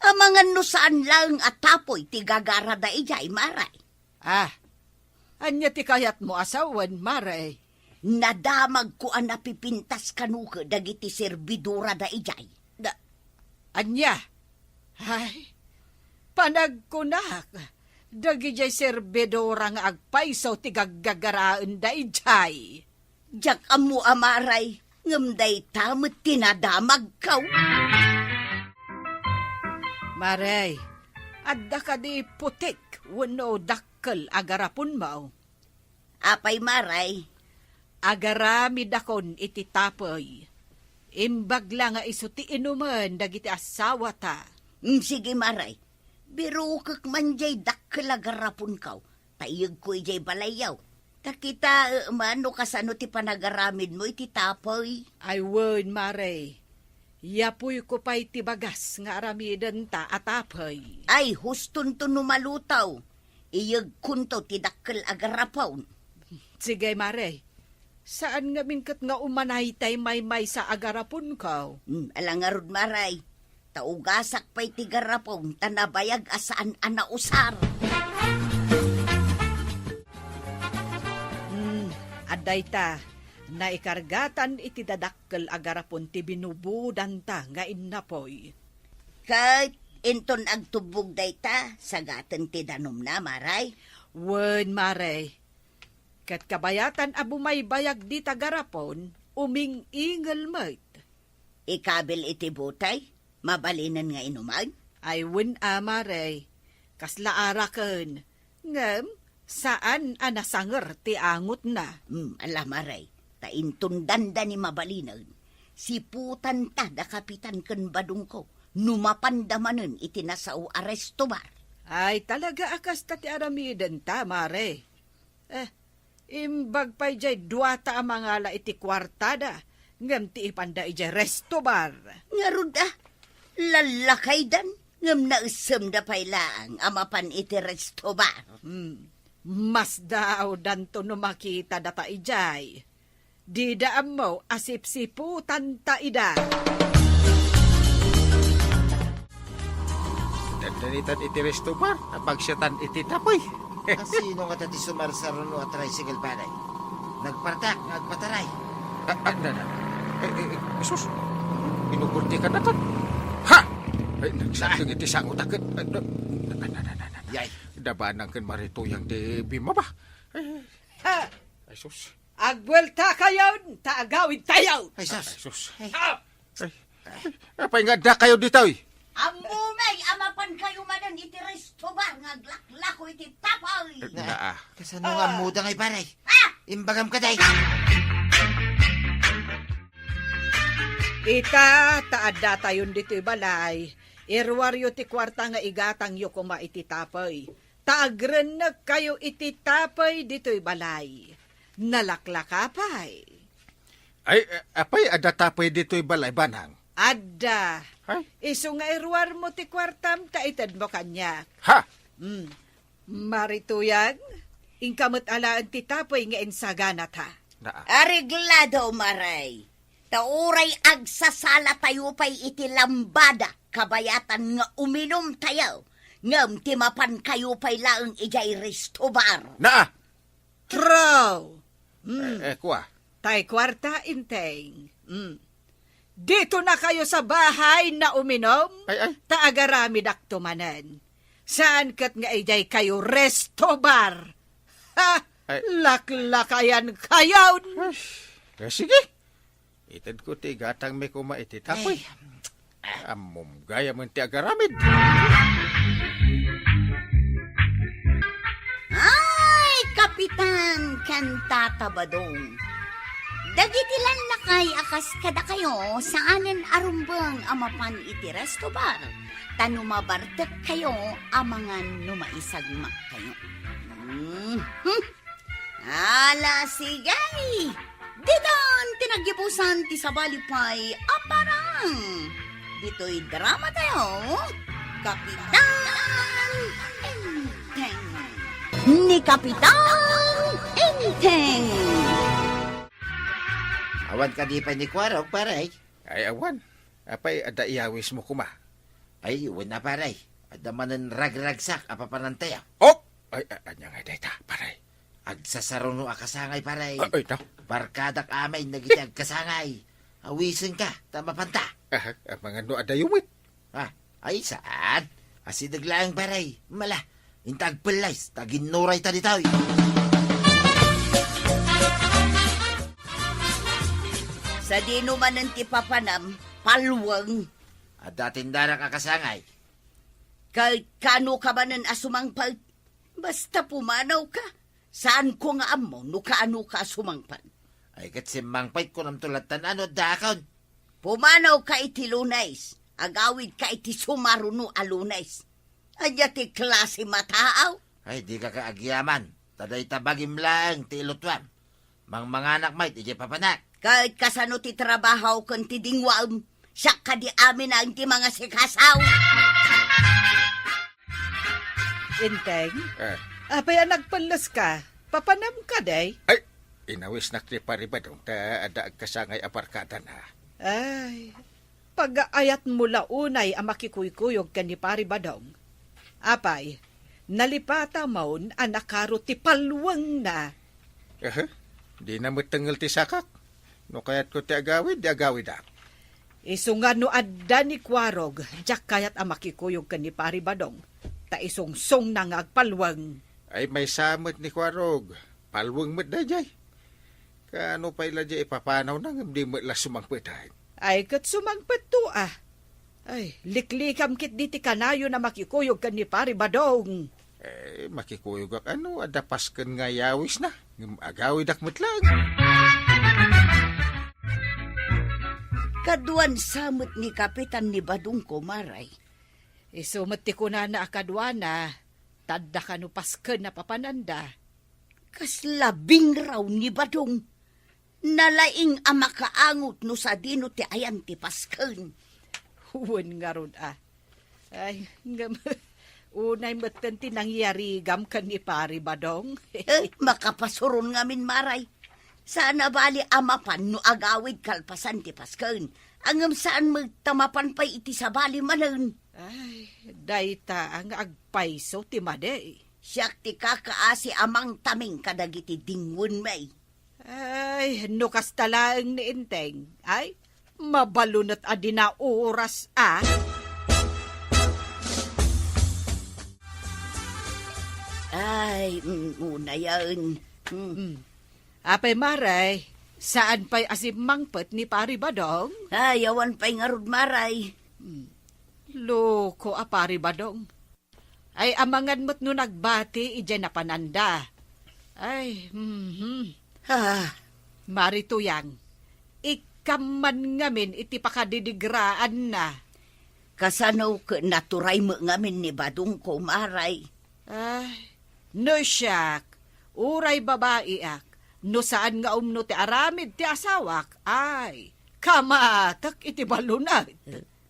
Amangan no saan lang at tapoy ti gagara da ijay maray. Anya ti kayat mo asawan, maray. Nadamag ko ang napipintas kanuka dagiti serbidura da ijay. Anya? Ay, panagkunak. Dagijay serbidora nga agpaisaw ti gaggagaraan da ijay. Jak amu amaray, ngamday tamot tinadamag kaw. Maray, adda ka di putik, wano dakkel agarapon mo. Apay maray, Agarami dakon iti tapoy. Imbag lang nga iso ti inuman dagiti asawa ta. Sige maray, biro kak manjay dakkelagarapon kaw, tayag ko ijay balayaw. Takita mano kasano ti panagaramid mo iti tapoy. Ay wen maray, yapoy ko pa'y ti bagas nga aramidan ta atapay. Ay huston to numalutaw, iyag kunto ti dakkel agarapaw. Sige maray, saan nga mingkat nga umanay tay may sa agarapon kaw? Alangarod maray, taugasak pa'y ti garapon, tanabayag asaan anausar. Aday ta, naikargatan iti dadakkel agarapon ti binubudan ta nga innapoy. Kahit inton agtubog dayta, sagatan ti danom na maray. Wen maray, kat kabayatan abu may bayag di tagarapon, uming-ingal mat. Ikabil iti butay, mabalinan nga inuman. Ay wen maray, kasla araken, ngem, saan anasanger ti angot na? Ala maray, ta inton danda ni mabalinan, siputan ta da kapitan ken badong ko, numapandamanen iti nasao Aristobar. Ay talaga akas ta ti aramidan ta, maray. Imbag pa'y jay duwata amangala iti kwartada, ngam ti ipanda ijay restobar. Ngarud lalakay dan, ngam nausem da pa'y laang amapan iti Aristobar. Mas daw danto no makita data ijay. Di daam mo asip-siputan ta ida. Dalitan iti resto bar, pagsyatan iti tapoy. Sino nga tati sumarsaron o tricycle banay? Nagpartak, nagpataray. Sus, inukurti ka na kan. Ha! Ay, nagsasang iti sangot agad. Yay. Dabanang kan marituyang di bima ba? Ay, sus. Agwelta kayo, taagawid tayo. Ay, Ay, sus. sus. Apay nga da kayo dito eh. Amumay, amapan kayo manan iti Aristobar, ngaglaklako iti tapoy. Kasano nga muda ngay paray? Imbagam ka day. Ita, taadda tayon dito'y balay. Irwaryo ti kwarta nga igatang yo kuma iti tapay. Taagren na kayo iti tapay dito'y balay. Nalaklakapay. Ay, apay ada tapoy dito'y balay banang. Adda. Ay. Iso nga irwar mo ti kwartam, taitad mo kanya. Ha! Marituyan, ingkamot alaan ti tapoy nga insaganat ha. Areglado maray. Tauray agsasala tayo pa'y iti lambada, kabayatan nga uminom tayo. Ngam timapan kayo pa'y laang ijay Aristobar. True. Kuha. Tay kwarta inteng. Dito na kayo sa bahay na uminom, Ay. taagaramid aktumanan. Saan kat nga ijay kayo resto bar? Ha? Ay. Laklakayan kayo! Sige. Itad ko ti gatang may kumaiti tapoy. Amom gaya man ti agaramid. Ay, Kapitan Kantata Badong. Dagitilan lakay akas kada kayo saanen arumbang amapan iti resto bar. Tanumabartek kayo amangan numaisagmak kayo. Ala sigay! Didan tinagyipusan ti sabalipay aparang. Dito'y drama tayo. Kapitan Enteng. Ni Kapitan Enteng. Awan ka di pa ni Kwarog, paray. Ay awan. Apay ada iyawis mo kuma. Ay, wala paray. Ada manan ragragsak apapanantaya. Oh! Ay, anya nga dayta, paray. Agsasaruno akasangay paray. Ay, no. Barkadak amay nagitag kasangay. Awisin ka, tamapanta. Mga no ada yumit. Ay, saan? Asidaglaang paray. Mala, intag palays, taginuray ta ditaw. Sa di naman ng tipapanam, palwang. At datindara ka kasangay. Kano ka ba ng asumangpal? Basta pumanaw ka. Saan ko nga amo, no kaano ka asumangpal? Ay, kat simangpait ko nam tulatan ano dakon. Pumanaw ka iti lunays. Agawid ka iti sumaruno alunays. Anya ti klase mataaw. Ay, di ka kaagyaman. Taday tabagim lang, ti ilutwam. Manganak may, di papanak. Kahit kasano ti trabaho kan ti dingwam, siya ka di amin ang ti mga sikasaw. Inteng, Ah, apay nagpalas ka. Papanam ka, day. ay, inawis na ti paribadong ta ada kasangay aparkada na. Ay, pag-aayat mo launay ang makikuykuyog ka ni Pari Badong. Apay, nalipata maun ang nakaro ti palwang na. Di na matanggal ti sakak. No kayat ko ti agawid, di agawid ak. Isungan no adda ni Kwarog, jak kayat ang makikuyog ka ni Pari Badong. Ta isungsong na nga agpalwang. Ay may samot ni Kwarog. Palwang mat na jay. Kaano pa ila jay ipapanaw nang hindi mo ila sumangpitahin. Ay kat sumangpet to ah. Ay, liklikam kit diti kanayo na makikuyog ka ni Pari Badong. Makikuyog ak ano, adapas kan nga yawis na. Agawid ak matlang. Kaduan samot ni Kapitan ni Badong Kumaray. Isumati ko na akadwana, tadda ka no pasken na papananda. Kas labing raw ni Badong. Nalaing ang makaangot no sa dino ti ayan ti pasken. Huwag nga ron ah. Ay, unay matan tinangyari gam ka ni Pari Badong. Makapasuron ngamin maray. Sana bali amapan no agawid kalpasan ti pasken. Angam saan magtamapan pa iti sa bali manan. Ay, dayta ang agpaiso ti made. Siyak ti kakaasi amang taming kadagiti dingwon may. Ay, nukas talaang ni Inteng. Ay, mabalunot adina oras ah. Ay, una yan. Apay maray, saan pa'y asimangpet ni Pari Badong? Ay, awan pa'y ngarud maray. Loko a Pari Badong. Ay amangan mo't no nagbati, ije na pananda. Ay, Marituyang, ikaman ngamin iti pakadidigraan na. Kasano ka naturay mo ngamin ni Badong Kumaray. Ay, no siyak, uray babae ak, no saan nga umno ti aramid ti asawak, ay, kamatak iti balunat.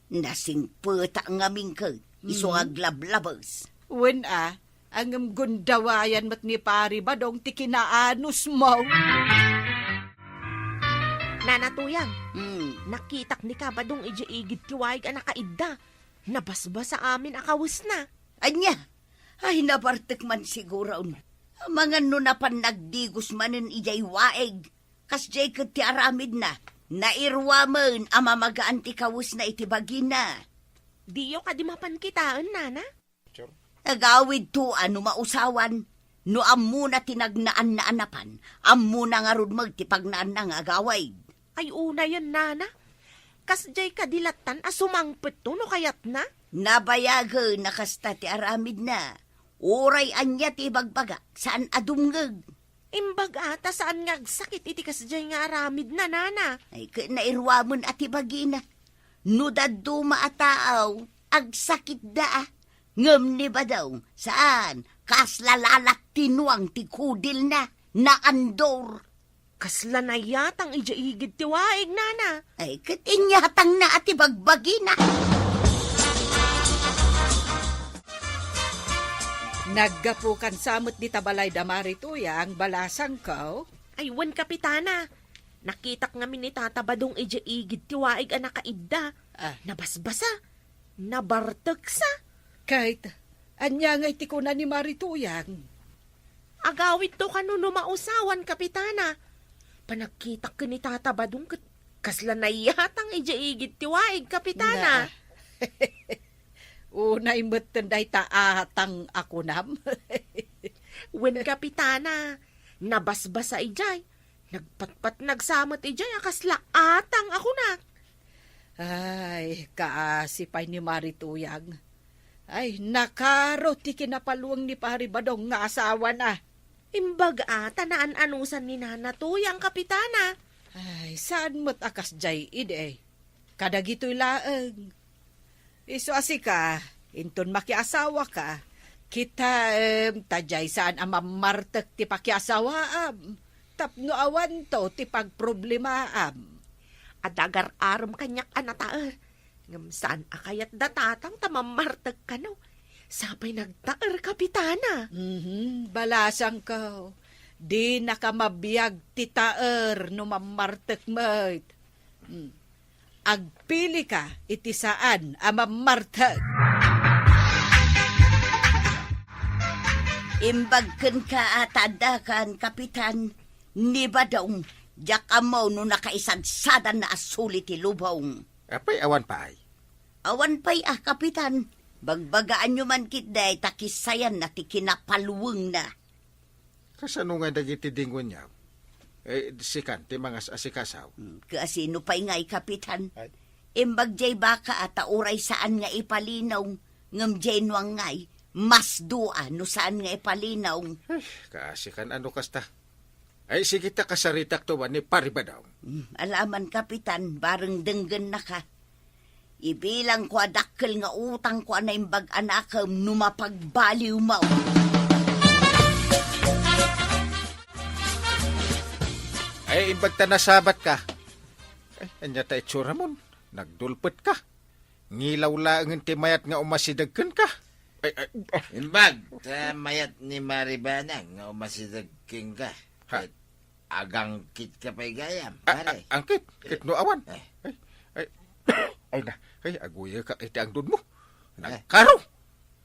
Nasing puta ngamin ka, iso aglablabas. Wen ang gundawayan mat ni Pari Badong ti kinaanus mo. Nanatuyang, nakitak ni Kabadong ije igid tiwag ang nakaidda. Nabasbas sa amin akawis na. Anya, ay nabartek man siguro. Mga nunapan nagdigos manen ijay waeg. Kas jay kat ti aramid na. Nairwa man amamagaan ti kawis na itibagin na. Diyo ka di mapan kitaan, nana? Agawid to ano mausawan. No ammo na tinagnaan na anapan, ammo na nga rod magtipagnaan na nga agaway. Ay una yan, nana. Kasjay kadilatan asumangpet to no kayat na. Nabayaga na kasta ti aramid na. Oray anya ti bagbaga, saan adumngeg. Imbag ata saan nga sakit iti kasjay nga aramid na, nana. Ay nairwamon at ibagina. Nudad dumaataaw, agsakit da. Ngam ni ba daw, saan? Kaslalalat tinuang ti kudil na andor. Kasla na yatang ijaigid ti waig, nana. Ay katinyatang na at ibagbagina. Naggapukan samot di tabalay damari tuyang balasang ko. Ay wan, kapitana. Nakitak nga ni tatabadong ijaigid ti waig ang nakaidda. Nabasbasa. Nabartagsa. Kahit anya nga itikuna ni Marituyang. Agawid to kanuno mausawan, kapitana. Panagkitak ka ni tatabadong kasla na yatang ijaigid ti waig, kapitana. Unay matanday taatang ako nam. Wen, kapitana. Nabasbasa ijay. Nagpatpat nagsamot ijay akasla atang ako na. Ay, kaasipay ni Marituyang. Ay, nakaro ti kinapaluwang ni Pari Badong nga asawa na. Imbag ata naan-anusan ni Nana Tuyang, kapitana. Ay, saan mo't akas jay ide? Kadagito'y laeng. Iso asika, inton makiasawa ka. Kita, tajay saan ang mamartek ti pakiasawaam. Tapno awan to ti pagproblemaam. Adagar-aram kanyak anataer. Ngam saan akayat datatang tamamartag ka no. Sabay nagtaer, kapitana. Balasang ko. Di nakamabiyag ti taer no mamartek mo't. Agpili ka iti saan ang mamartek. Imbagken ka atadakan, kapitan. Ni ba daw, jak amaw no nakaisadsadan na asuli ti lubong. Apay awan pa ay. Awan pa'y kapitan. Bagbagaan nyo man kitday, takisayan na ti kinapaluweng na. Kasano nga dagiti dingon niya? Sikan, ti mga asikasaw. Kasino pa'y nga'y kapitan. Imbag jay baka at uray saan nga ipalinaw. Ngam jay nuang nga'y, mas dua no saan nga ipalinaw. Kaasikan ano kasta? Ay sige ta kasaritak to ni Pari Badong. Alaman, kapitan, bareng denggen na ka. Ibilang ko adakkel nga utang ko na imbag anakam numapagbaliw mo. Ay imbag ta nasabat ka. Ay, anya ta itsura mon. Nagdulpet ka. Ngilaw laang ti mayat nga umasidagken ka. Imbag, sa mayat ni Maribanang nga umasidagking ka. Agangkit ka pa'y gayam, pare. Angkit, kit no awan. Ay. Ay, aguya ka iti ang dun mo. Nagkaro.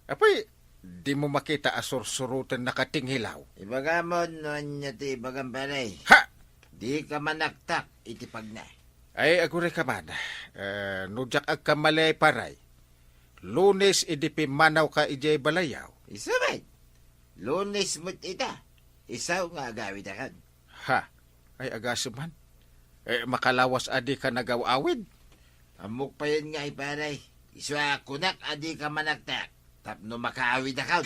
Apay, di mo makita asur-surutan nakatinghilaw. Ibaga mo, noon niya ti ibagang pare. Ha! Di ka manaktak, itipag na. Ay, agure ka man. Nudyak ag kamalay paray. Lunes idipi manaw ka ijay balayaw. Isa ba? Lunes mo't ita. Isaw nga agawid akan. Ha? Ay, agasuman. Makalawas adi ka nagaw-awid. Amok pa yun nga paray. Iswa kunak adi ka manaktak. Tapno makaawid akan.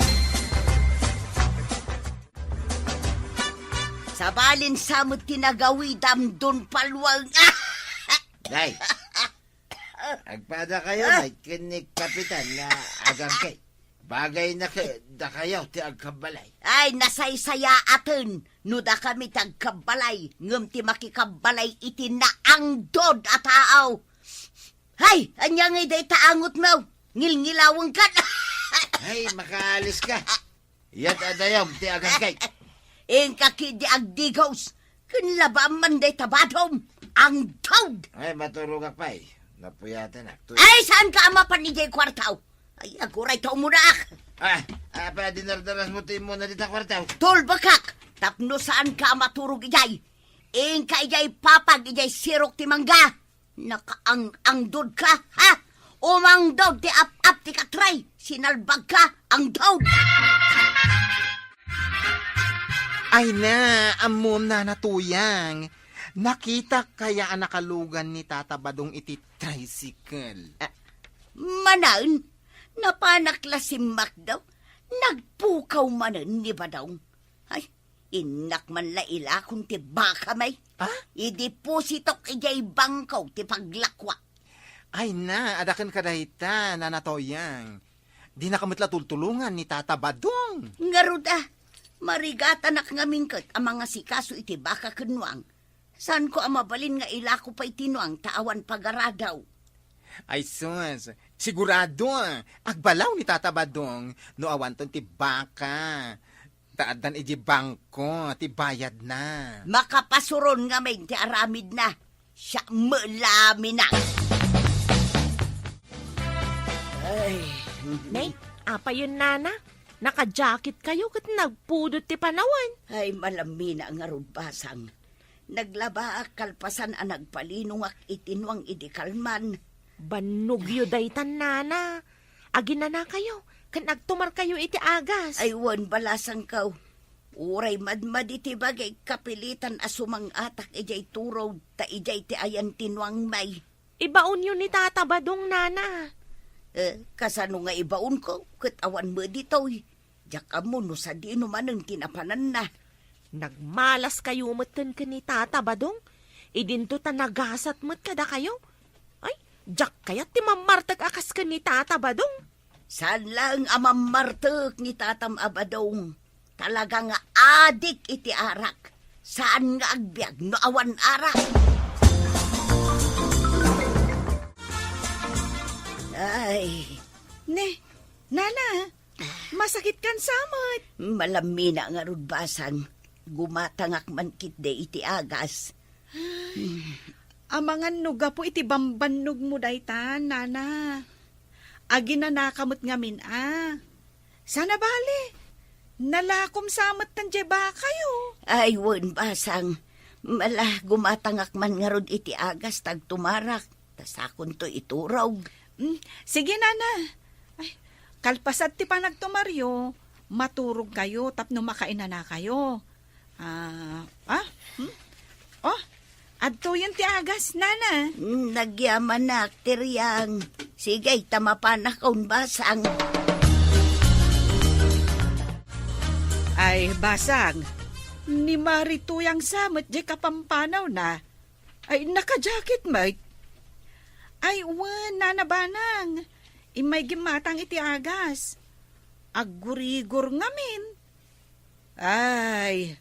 Sa balin samot tinagawidam dun palwang. Day, agpada kayo na kinik kapitan na agang kay. Bagay na kayo ti agkabalay. Ay, nasaysaya atin. Nuda kami tagkabalay. Ngam ti makikabalay iti naang dod at taaw. Hay, anya ngay day taangot mo. Ngilngilawang ka. Ay, makaalis ka. Yat adayog ti agang kay. Ing kakidi agdigos. Kunlaba man day tabadom. Ang dod. Ay, maturugak pa eh. Napuyatan na. Ay, saan ka ama panijay kwartaw? Ay, aguray to muna ak. Pa dinardaras mo ti mo na dita kwartaw. Tolbakak, tapno saan ka maturog ijay? Ing ka ijay papag ijay sirok ti mangga. Nakaang dod ka, ha? Umang daw ti ap-ap ti katray. Sinalbag ka ang daw. Ay na, amom na natuyang. Nakita kaya ang nakalugan ni Tata Badong iti tricycle. Manaon, napanaklas si Mac daw. Nagpukaw manan ni Badong. Ay, inak man la ila kung ti baka may. Idipositok ijay bangkaw ti paglakwa. Ay na, adakan ka dahita, nanatoyang. Di na kamatla tultulungan ni Tata Badong. Ngaruda, marigata nak ngamingkat ang mga sikaso iti baka kunwang. Saan ko ang mabalin nga ila ko pa itinuang taawan pagaradaw. Ay sus, sigurado, agbalaw ni Tata Badong no awan ton ti baka. Taadan iji bangko, ti bayad na. Makapasuron nga may ti aramid na. Siya malami na. Ay, Nay, apa yun, nana? Naka-jacket kayo kat nagpudot ti panawan. ay malami na nga rubasang. Naglaba kalpasan ang nagpalinong ak itinwang idikalman. Banog yu daytan, nana. Agin na kayo. Kan nagtumar kayo iti agas. Ay wan balasang kaw. Uray madmad iti bagay kapilitan asumang atak ijay turaw ta ijay ti ayan tinwang may. Ibaon yun ni Tata Badong, nana. Kasano nga ibaon ko, kat awan mo ditoy. Diyak mo no sa di naman ang tinapanan na. Nagmalas kayo matan ka ni Tata Badong. Idinto ta nagasat mat kada kayo. Ay, jak kayat ti mamartag akas ka ni Tata Badong. Saan lang amang martek ni Tatam Abadong. Talaga nga adik iti arak. Saan nga agbyag no awan arak. Ay, Nana, masakit kan samot. malami na nga rudbasan. Gumatangak man kit de iti agas. Amangan nuga po iti bambanog mo daytan, Nana. Agi na nakamot ngamin Sana bali. Nalakom samot tan ba kayo. Ay, wan basang. Mala, gumatangak man nga rod iti agas tag tumarak. Tasakon to ituraw. Sige, Nana. Ay, kalpasat ti panagtumaryo, maturog kayo tapno makaina na kayo. Adto yan ti agas, Nana. Nagyaman na akteryang. Sige, tamapan na kaun basang. Ay, basang. Ni Marito yang samot di kapampanaw na. Ay, naka-jacket, mate. Ay, Nana Banang. Imay gimatang iti agas. Agurigor ngamin. Ay,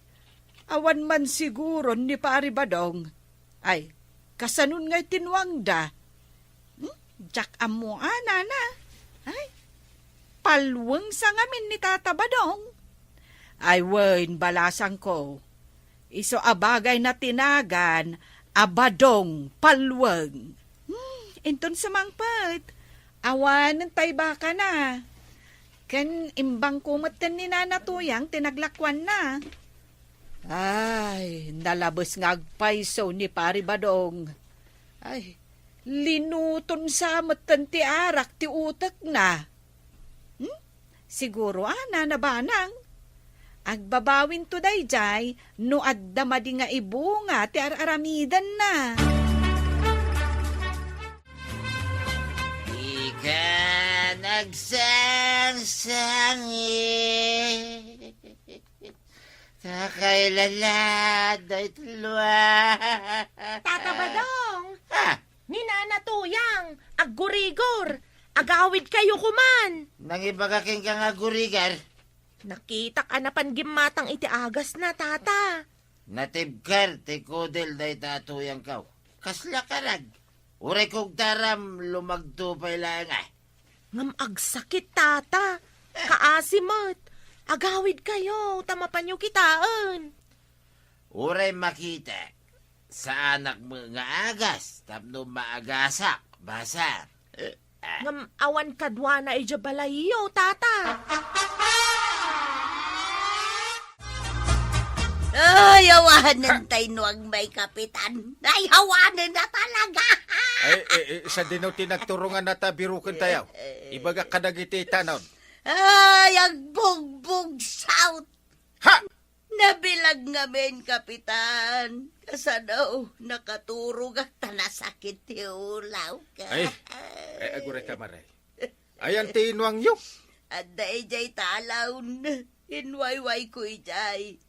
awan man siguro ni Pari Badong. Ay, kasanun ngay tinwang da. Jak amo, Nana. Ay, palwang sa ngamin ni Tata Badong. Ay, wen, balasang ko. Iso abagay na tinagan, abadong, palwang. Inton sa mangpat, awan ng baka na. Kan imbang kumatan ni Nana Tuyang, tinaglakwan na. Ay, nalabos nga agpaiso ni Pari Badong. Ay, linuton sa matan ti arak ti utak na. Siguro, Nana Banang. Agbabawin to dayjay, no adda madi nga ibunga ti aramidan na. Ika nagsangsangi takailalad ay tulwa. Tata Badong, Ha? ni Nana Tuyang, aggurigor, agawid kayo kuman. Nangibagaking ka nga gurigar. Nakita ka na pangimatang iti agas na, Tata. Natibkar, ti kudel day tatuyang kaw. Kasla karag. Uray kong taram, lumagtupay lang Ngam agsakit, Tata. Kaasimot. Agawid kayo, tamapan nyo kitaan. Uray makita. Sa anak mo nga agas, tapno maagasak, basa. Ngam awan kadwa na ijabalayo, Tata. Ay, hawanan tayo nuang may kapitan. Ay, hawanan na talaga. Sa dinaw tinagturungan na tabirukan tayo. Ibaga ka nagiti tanaw. Ay, ang bugbog south. Ha! Nabilag ngamin, kapitan. Kasanaw, nakaturog at tanasakit tiulaw ka. Ay, aguray ka, Maray. Ayan tinuang yung. At dahi talaw na. Inwayway ko ijay.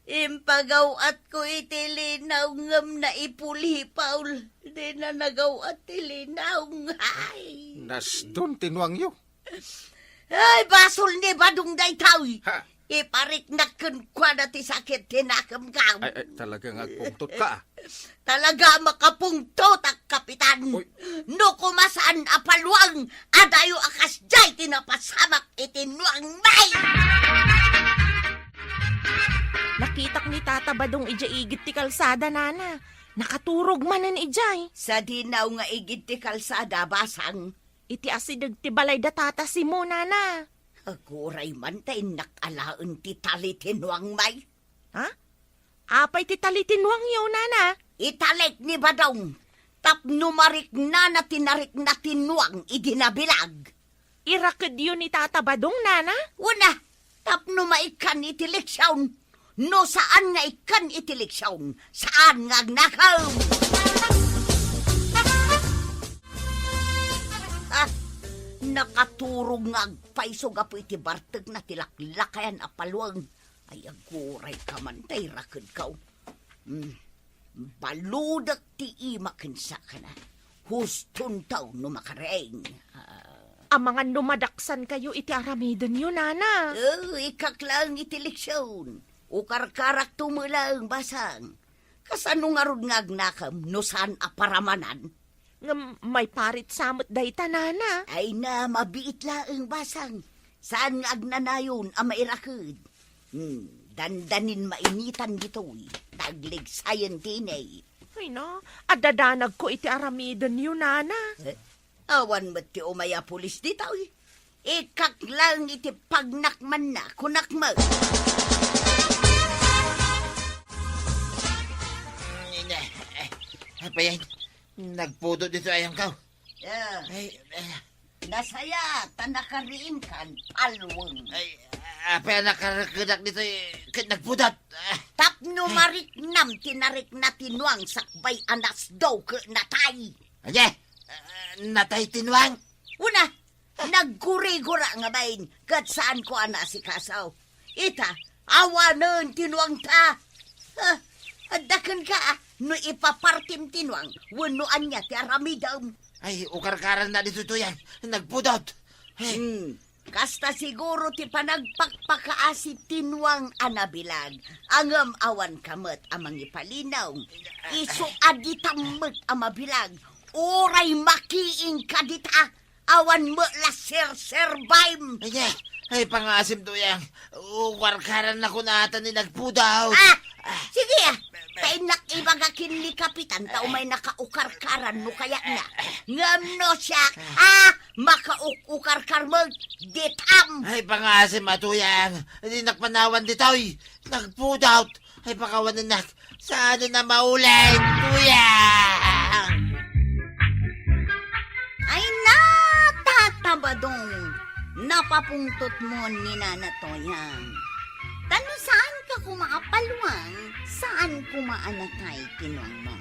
Impagaw at ko itilinaw ngam na ipuli, Paul. Di na nagaw at tilinaw ngay. Nas doon tinuang yung. Ay, basol ni badong day tao. Ha? Iparik na kwa na ti sakit tinakam ka. Ay, talagang agpungtot ka. Talaga makapungtot ang kapitan. Uy. No kumasaan apalwang adayo akas jay tinapasamak itinuang may. Nakitak ni Tata Badong ija igit ti kalsada, nana. Nakaturog manan ijay. Sa dinaw nga igid ti kalsada basang. Iti asidag ti balay da tata si mo, nana. Aguray man tayo nakalaon ti tali tinuang may. Ha? Apay ti talitinwang yaw, nana. Italik ni Badong. Tapnumarik na tinarik na tinuang idinabilag. Irakad yun ni Tata Badong, nana. Una, tapnumaikan itiliksyon. No saan nga ikan itiliksyon? Saan nga agnakaw? Nakaturog nga agpaisog apo iti barteg na tilaklakayan apalwang. Ay aguray ka man tay rakad kaw. Baludak ti imakinsa ka na. Huston taw no makareng. Ang mga numadaksan kayo iti aramidan yun, nana. Ikaklang itiliksyon. Ukar-karak tumulang basang. Kasano nga rod nga agnakam no saan aparamanan? Nga may parit samot dayta, nana. Ay na, mabiit laang basang. Saan nga agnanayon ang mairakid? Dandanin mainitan dito'y. Tagligsayan dinay. Ay na, adadanag ko iti aramidan yun, nana. Awan mo't ti umaya pulis dito'y. Ikaklang iti pagnakman na kunakmag. Apa yan? Nagpudo dito ayang kaw. Ay, Nasaya, tanakariin kan, palwang. apa yan nakarakadak dito nagpudot. Tapno mariknam tinarik na tinuang sakbay anas daw ke natay. Aye, natay tinwang. Una, nagguri-gura nga bain, kat saan ko si kasaw. Ita, awanan tinuang ta. Adakan ka, no ipapartim tinuang, wanuan niya ti aramidam. Ay, ukar-karan na dito to yan. Nagpudot. Kasta siguro ti panagpakpakaasi tinuang anabilag. Angam awan kamet amang ipalinaw. Iso aditammet amabilag. Oray makiing kadita. Awan mo la ser-serbaim. Ay, pangasim to yan. Ukar-karan na ko na ata ni nagpudot. Sige Kainak ibagakin ni kapitan tao may nakaukar-karan mo kaya na. Ngam no siya, makaukar-kar mo, ditam. Ay, pangasim matuyang. Hindi nakpanawan ditoy. Nag-food out. Ay, pakawanan na. Saan na maulit, tuyang? Ay, natatabadong. Napapungtot mo ni Nana Toyang. Tano saan ka kumaapalwang? Saan kumaanatay kinuang mo?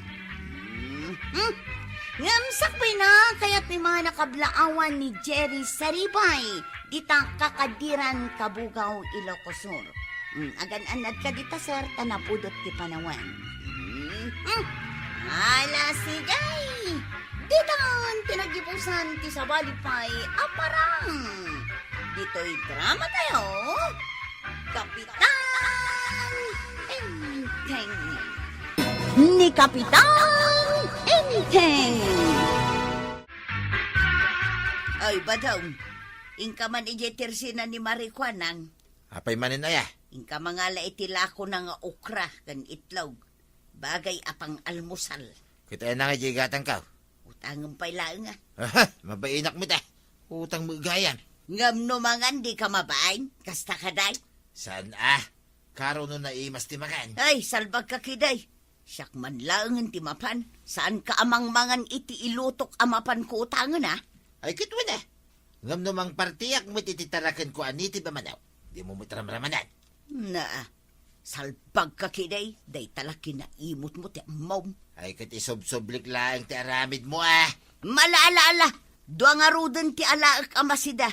Ngamsakbay na, kaya't may mga nakablaawan ni Jerry Saribay. Dita kakadiran kabugaw Ilocosur. Agan-anad ka dita, sir, tanapudot ti panawan. Hala, sigay! Ditan, tinagipusan ti sabalipay, aparang. Dito'y drama tayo. Kapitan Enteng. Ni Kapitan Enteng. Ay, badaw. Ingka man ijetersina ni Marikwanang. Apay manin na ya? Ingka mga laitilako na nga okra kan itlog. Bagay apang almusal. Kita na nga jigatan ka. Utang pay lang nga. Mabainak mo ta. Utang mo gayan. Ngam no mangan di ka mabain. Kasta ka day. Saan karo no na imas timakan. Ay, salbag ka kiday. Siyak man lang ang timapan. Saan ka amang mangan iti ilutok amapan ko utangan, ha? Ay, kitwa na. Ngam namang partiyak mo tititarakan ko aniti ba manaw. Di mo matramramanan. Na, salbag ka kiday. Day talaki na imot mo ti amom. Ay, kat isob-soblik lang ti aramid mo ah. Malaala-ala. Dua nga ruden ti alaak amasida.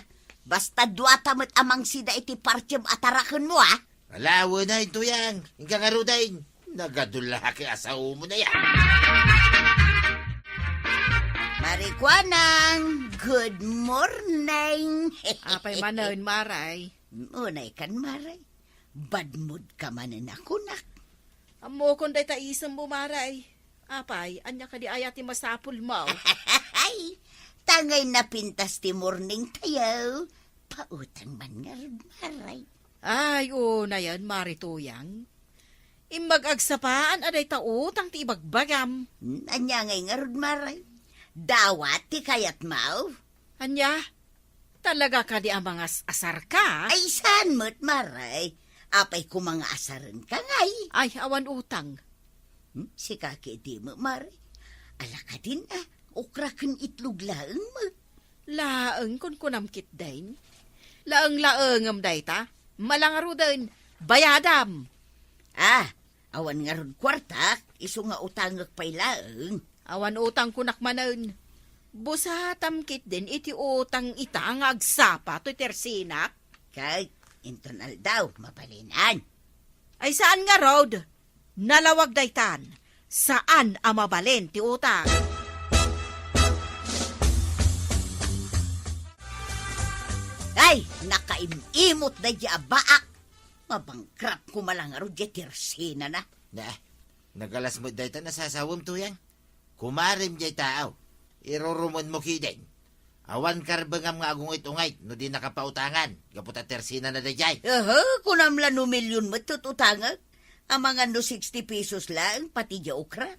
Basta dua tamat amang sida iti partyem atarakan mo, ha? Alawa na ito yan. Hingga nga rudain. Nagadula ki asaw mo na yan. Marikwanang, good morning. Apay manon, Maray. Unay kan, Maray. Bad mood ka manan ako, nak. Amo kung day ta isang mo, Maray. Apay, anya ka di ayati masapul mo. Ay, tangay na pintas ti morning tayo. Pautang man nga, Maray. Ay, na yan, Marituyang. Imag-agsapaan, aday ta utang ti ibagbagam. Anya ngay nga, Maray. Dawat ti kayat mau. Anya, talaga ka di ang mga asar ka? Ay, saan mo't, Maray? Apay ko mga asaran ka ngay. Ay, awan utang. Si kaki di mo, Maray. Ala ka din, ukra kan itlog laeng mo. Laeng kun kunamkit dain. Laeng-laengam day ta. Malangaro din. Bayadam. Awan nga ron kwartak. Iso nga utangak pa'y laeng. Awan utang kunak manon. Busatam kit din iti utang ita nga agsapa to tersinak. Kay, intonal daw, mapalinan. Ay saan nga road? Nalawag daytan. Saan ang mabalin ti utang? Ay, nakaimimot na dya baak. Mabangkrap ko malangaro dya tirsina na. Nagalas mo dayta nasasawam to yan. Kumarim jay tao. Irurumon mo kiden. Awan karbangam nga agungit-ungait no di nakapautangan. Gaputa tersina na dayjay. Kunamla no milyon matututangan. Ang mga no 60 pesos lang, pati dya okra.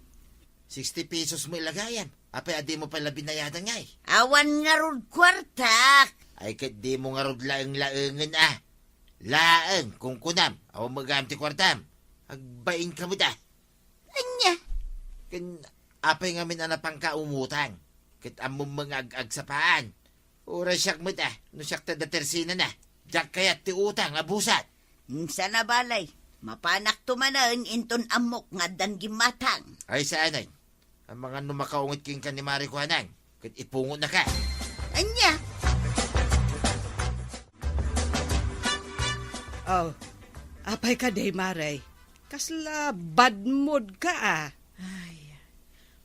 60 pesos mo ilagayan. Apay adi mo pala binayadan nga eh. Awan nga rod kwartak. Ay kat di mo nga rod laeng-laengan ah. Laeng kung kunam. Awan magamti kwartam. Agbain ka mo da. Anya? Apay nga min anapang kaumutang. Kit among mga ag-agsapaan. Oras siyak mo da. No siyak tada tersina na. Diyak kayat ti utang abusat. Sana balay. Mapanak tumanan inton amok nga dan gimatang. Ay saan ay. Ang mga numakaungit king ka ni Mari Kuhanang. Kit ipungot na ka. Anya? Oh, apay ka day, Maray. Kasla bad mood ka Ay,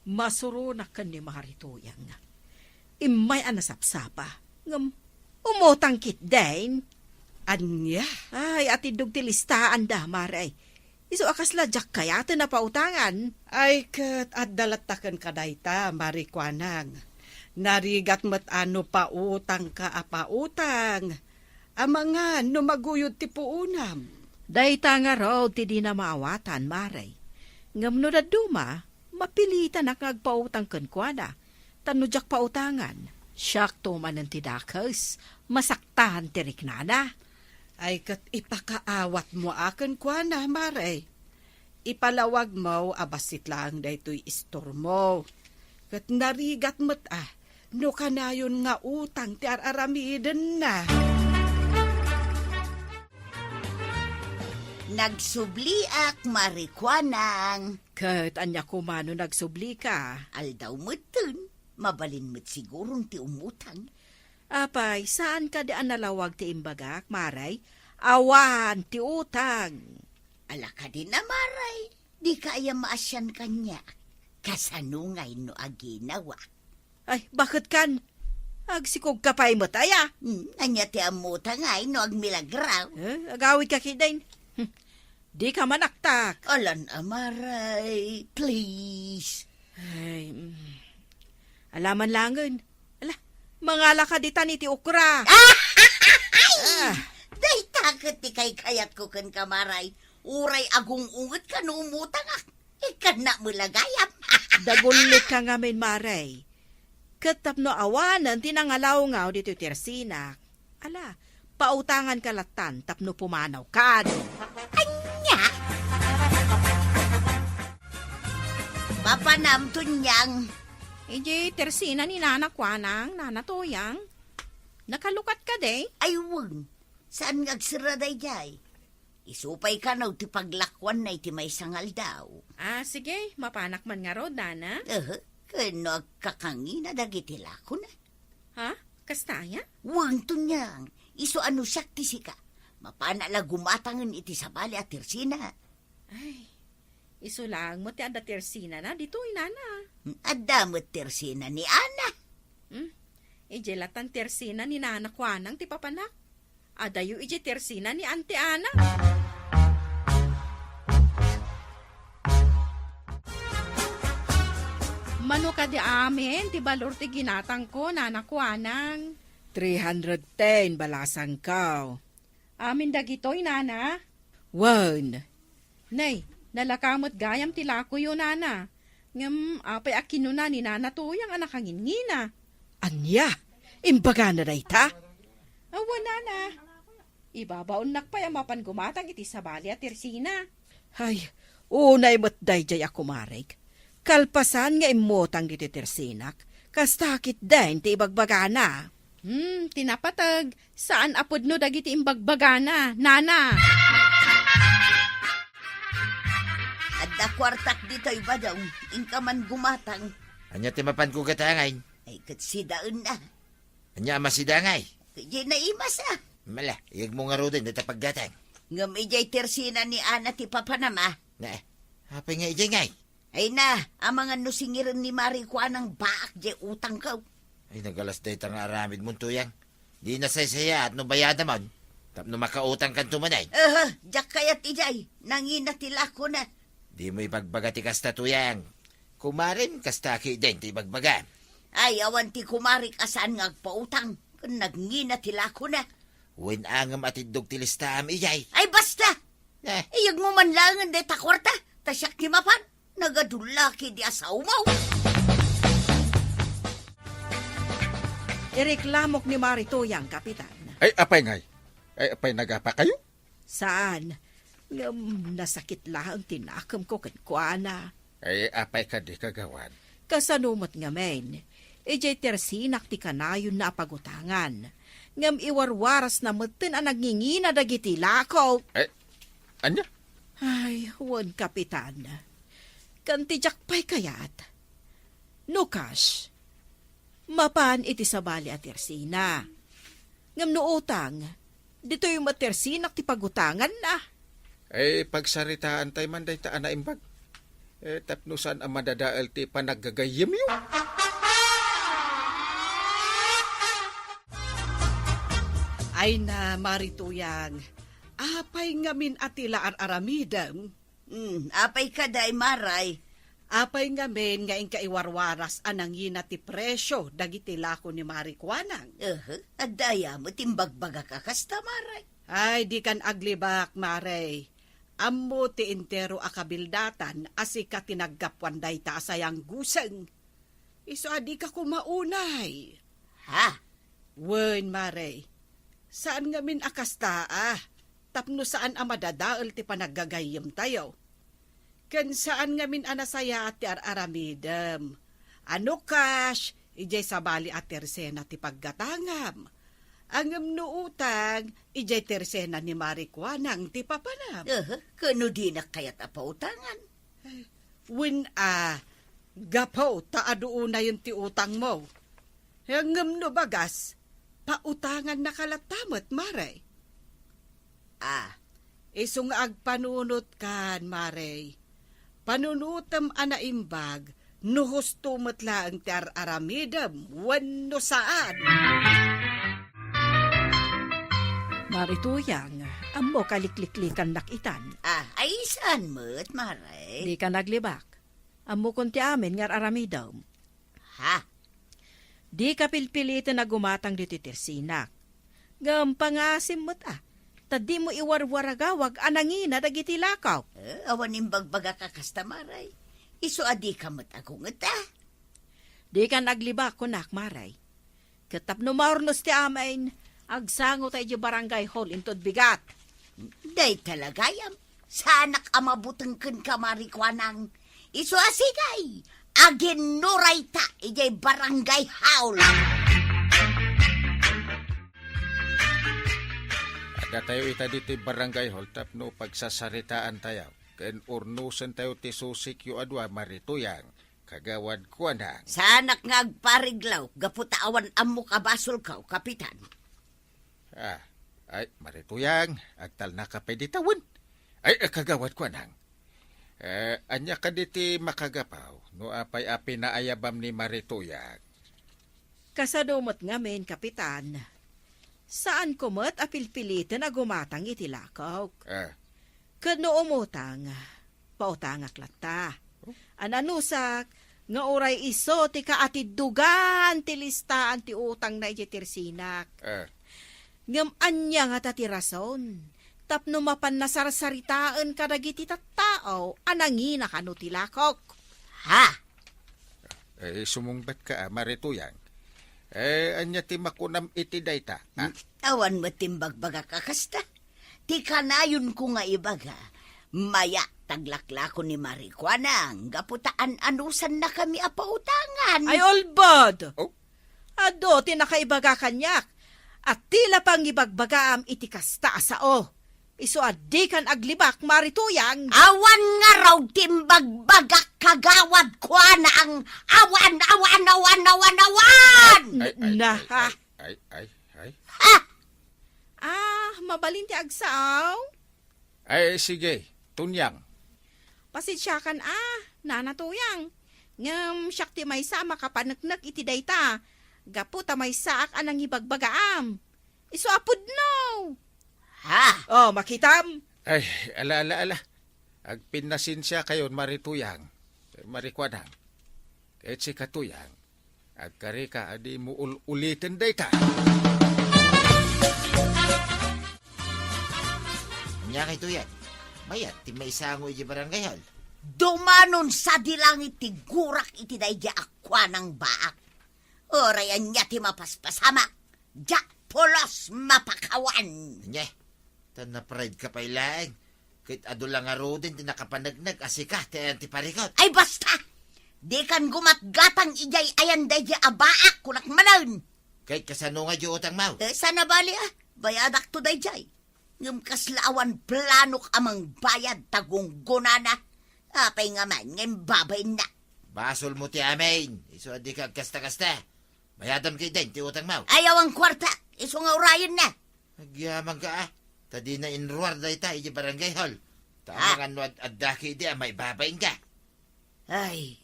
masurunak ka ni Marituyang. Imay anasapsapa. Umutang kit din. Anya? Ay, atidog ti listaan da, Maray. Iso akasla jak kaya na pautangan. Ay, kat at dalatakan ka dayta, Marikwanang. Narigat mat ano pautang ka apautang. Amangan no maguyod ti puunam. Dayta nga raw ti di na maawatan, Maray. Ngam no duma, mapilitan na kagpautang kenkwana. Tanudyak pautangan. Siyak tumanan ti dakas, masaktahan ti riknana. Ay kat ipakaawat mo aken kwana, Maray. Ipalawag mo, abasit lang daytoy istor mo. Kat narigat mo't no kanayon nga utang ti araramiden na. Nagsubliak, Marikwanang. Kat anya kumano nagsubli ka. Aldaw mo dun. Mabalin mo't sigurong ti umutang. Apay, saan ka di analawag ti imbagak, Maray? Awan, ti utang. Ala ka din na, Maray. Di kaya maasyan kanya. Kasanungay no aginawa. Ay, bakit kan? Agsikog ka pa'y mo taya. Anya ti amutang ay no agmilagraw. Agawid ka kidain. Di ka manaktak. Alan, Maray. Please. Ay, alaman langan. Ala, mangala ka ditan iti ukra. Day takot ti kay kayat ko kan kamaray. Uray agong ungot ka no umutang Ikan na mo lagayam. Dagulit ka ngamin, Maray. Katap no awanan, tinangalaw nga dito tersina. Ala, pautangan kalatan, tapno pumanaw ka. Anya! Papanam tunyang. Ije tersina ni Nana Kwanang, Nana Tuyang. Nakalukat ka day? Ay, wag. Saan ngagsiraday jay? Isupay ka na ti paglakwan na iti may sangal daw. Sige, mapanak man nga ro, Nana. Kano kakangina dagiti lako na. Ha? Kastaya? Wang tunyang. Iso ano siyak ti sika. Mapana la gumatangan iti sabali at tirsina. Ay, iso lang mo ti ada tersina na, dito Nana. Adamot tirsina ni Ana. Ije latan tersina ni Nana Kwanang ti papanak. Adayo ije tersina ni Auntie Ana. Mano ka di amin, ti balor ti ginatang ko, Nana Kwanang. 310 balasang kaw. Amin dagitoy, Nana. Wan. Nay, nalakamot gayam ti lako yo, Nana. Ngam, apay akino na ni Nana Tuyang anak ngina. Anya, imbaga na dayta? Awa, Nana. Ibabaon nakpay amapan gumatang iti sabali at tirsina. Ay, unay mo't dayjay ako marig. Kalpasan nga imotang iti tirsinak. Kastakit din ti ibagbagana. Tinapatag. Saan apod no dagiti imbagbagana, Nana? Adda kwartak dito'y badaw. Inka man gumatang. Anya timapan ko katangay. Ay katsidaan na. Anya masidangay. Kaya naimas ah. Mala, iyag mo nga ro din ita pagdatang. Ngam ijay tirsina ni Ana ti papanama. Na, hapay nga ijay ngay. Ay na, ang mga nusingiran ni Marie Kwanang baak jay utang ka. Ay, nagalas day tang aramid mo tuyang. Di na saya at no bayada mon. Tapno makautang kan tumanay. Jak kayat ijay. Nanginatila ko na. Di mo ibagbagati kasta tuyang. Kumarin kastaki din ti ibagbaga. Ay, awan ti kumarik asan ngagpautang. Nagnginatila ko na. Wen angam atidog ti listaam ijay. Ay, basta! Eh, Iyag mo man langan de takwarta. Tasyak ti mapan. Nagadulaki di asaw mo. Ireklamok ni Marituyang, Kapitan. Ay, apay ngay. Ay, apay nagapa kayo? Saan? Nasakit lang tinakam ko kankwana. Ay, apay ka di kagawan. Kasanumot nga men, ijay tersinak ti kanayon na pagutangan. Ngam iwarwaras na mutin ang nagngingina dagiti lakaw. Ay, anya? Ay, wan Kapitan. Kantijak pa'y kayat. Nukas, mapan iti sabali at tersina. Ngam no utang, dito yung matersinak ti pagutangan na. Ay, pagsaritaan tayo man day taan na imbag. Tapnusan ang madadaal ti panaggagayim yun. Ay na, Marituyang, apay ngamin atila aramidam. Apay ka day maray. Apay ngamin nga kaiwarwaras anangin ti presyo dagiti lako ni Marikwanang. Adaya mo timbagbaga ka kasta maray. Ay, di kan aglibak, Maray. Ammo ti intero akabildatan asi ka tinaggapwan day ta asayang guseng. Iso adi ka kumaunay. Ha? Wen, Maray. Saan ngamin akasta tapno saan amadadaal ti panaggagayam tayo. Ken saan ngamin anasaya at ti aramidem. Ano kash, ijay sabali at tersena ti paggatangam. Angam no utang, ijay tersena ni Marikwanang ti papanam. Kano di na kayat apautangan? Win gapaw taado na yung ti utang mo. Angam no bagas, pautangan na kalatamot, Maray. Isong agpanunot kan, Maray. Panunutam anaimbag, nuhusto matlaang ti aramidam, wano saan. Marituyang, amo kalikliklikan nakitan. Ay saan mo't maray? Di ka naglibak. Amo konti amin ngar aramidam. Ha? Di ka pilpilitan na gumatang dito tirsinak. Gampangasim mo't tadi mo iwarwaragawag anangina dagiti lakaw. Awan imbagbaga ka kasta maray. Iso adi ka mo't ako ngata. Di ka naglibak kunak, Maray. Katapno maurnos ti amain, agsango tayo di barangay hall intod bigat. Day talagayam. Sanak amabutang kan ka Marikwanang. Isu asigay, aginuray ta, ijay barangay haul. Ada tayo ita dito barangay hall tapno pagsasaritaan tayo. Ken urnusan tayo ti susik yu adwa marituyang kagawad ko na. Sanak nga agpariglaw, gaputawan amo kabasol kaw, kapitan. Ay marituyang agtal na kapay ditawan. Ay kagawad ko nang. Anya ka diti makagapaw no apay-api na ayabam ni marituyang. Kasadumot ngamin, kapitan. Saan kumot apilpilitan na gumatang itilakaw? Kano umutang, pautangak lata. Ananusak, nga oray iso ti kaatidugan ti listaan ti utang na ititirsinak. Ngam anya nga tati rason, tapno mapan nasarsaritaan kadagiti tattao, anangina kano tilakok. Ha? Sumungbat ka marituyang. Anya ti makunam iti dayta. Awan mo timbagbaga kakasta. Ti kanayon ko nga ibaga. Maya taglaklako ni Marikwanang. Gaputaan anusan na kami apautangan. Ay, olbod! Oh? Ado, tinakaibaga kanyak. At tila pang ibagbagaam iti kasta sao. Iso adi kan aglibak marituyang. Awan nga raw timbagbagak kagawad ko na ang awan. Ay. Ha? Mabalin ti agsaw. Ay, sige. Tunyang. Pasitsyakan nanatuyang. Ngam siyak ti may sa makapanagnak iti dayta. Gaputa may saak anang ibagbagaam. Iso apod no. Ha? Oh, makitam. Ay, ala. Agpinasin siya kayon marituyang. Marikwanang. Kahit si katuyang. Agkari ka adi mo ulitin dayta. Anya kay tuyang. Mayat, ti may isango iti barangay hall. Dumanon sa dilangit ti gurak iti dayja akwa ng baak. Orayan niya ti mapaspasama. Ja polos mapakawan. Anya, tan na pride ka pa ilang. Kahit ado lang aro din, ti nakapanagnag, asika, ti antiparikot. Ay basta! Di kan gumatgatang ijay ayan dayja abaak kunak manan. Kahit kasano nga di utang mau. Sana bali bayadak to dayjay. Ngam kaslaawan planok amang bayad tagong gunana. Apay nga man, ngam babay na. Basol mo ti amin. Iso di ka kasta-kasta. Mayadam kay din, ti utang mau. Ayaw ang kwarta, iso nga urayan na. Nagyamang ka Tadi na inruar da ita, iji barangay hall. Tama nga at daki di, may babayin ka. Ay.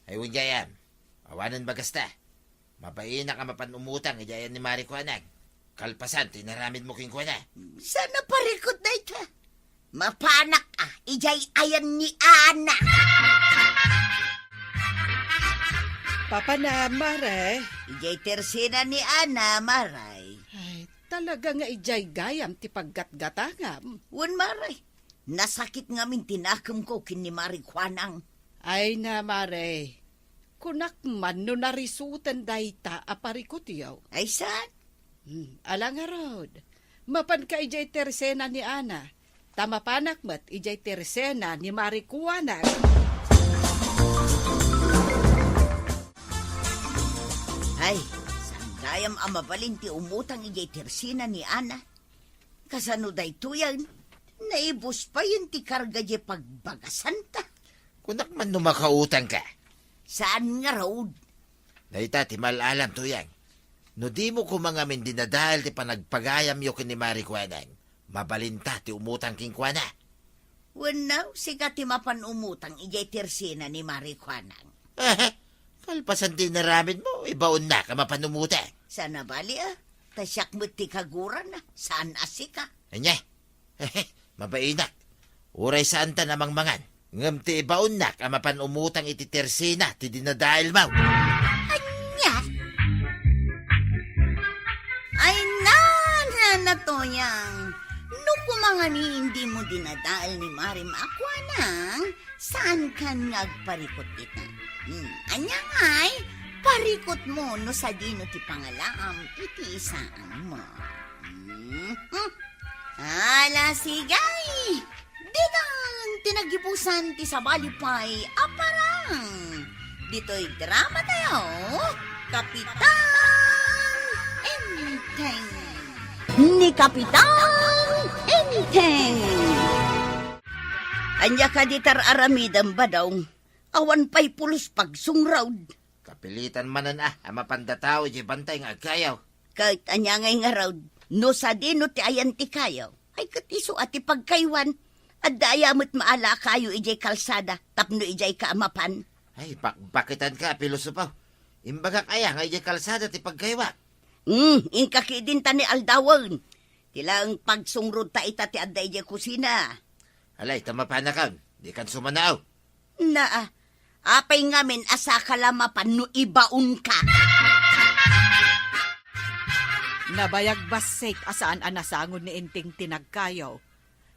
Ay, unjayam. Awanan bagasta. Mabaina ka mapanumutang, ijayan ni Marikwanag. Kalpasan, tinaramid mo king kwa na. Sana parikot na ita. Mapanak ijay ayan ni Ana. Papa na, Maray. Ijay tersina ni Ana, Maray. Ay, talaga nga ijay gayam ti paggatgatangam. Wan, Maray. Nasakit ngamin tinakam ko kin ni Marikwanang. Ay na, Maray. Kunak man no narisutan dayta aparikot yaw. Ay, saan? Alang arod. Mapan ka ijay tersena ni Ana. Tama panak mat ijay tersena ni Marikwanag. Ay, sandayam amabalin ti umutang ijay tersina ni Ana. Kasano day tuyan, naibus pa yun ti karga di pagbagasanta. Kunak man numakautang ka. Saan nga road? Naita, ti malalam tuyang. No di mo kumangamin dinadahal ti panagpagayam yo kin ni Marikwanag. Mabalinta ti umutang king kwa na. Wanaw, siga ti mapan umutang ijay tersina ni Marikwanang. Kalpasan din naramid mo, ibaon na ka mapanumutang. Sana bali tasyak mo ti kaguran saan asika? Anya, mabainak. Uray saan ta namang mangan. Ngam ti ibaon na ka mapanumutang iti tersina ti dinadahal mo. Anya? Ay na toyang. No kumangani hindi mo dinadaal ni Marim Akwanang, saan ka nagparikot ita? Anya ngay, parikot mo no sa dino ti pangalaam iti isaan mo. Ala sigay, digan nagibusan ti sabalipay aparang. Dito'y drama tayo, Kapitan Enteng. Ni Kapitan Enteng. Anya ka ditar aramidam ba daw? Awan pa'y pulos pagsungraud. Kapilitan manan ama pandatao iti bantay nga agkayaw. Kahit anya ngay nga raw, no sa dino ti ayan ti kayaw, ay katiso at ti pagkaywan. At dayamot maala kayo ijay kalsada, tapno ijay kaamapan. Ay, bakitan ka, pilosopaw. Imbaga kaya nga iti kalsada ti pagkaywa. Inkakidin ta ni Aldawan. Tilang pagsungrod ta ita ti adda ijay kusina. Alay, tamapanakan. Di kan sumanaw. Apay ngamin asa kalamapan no ibaon ka. Nabayag basik asaan anasangon ni Inting tinagkayo.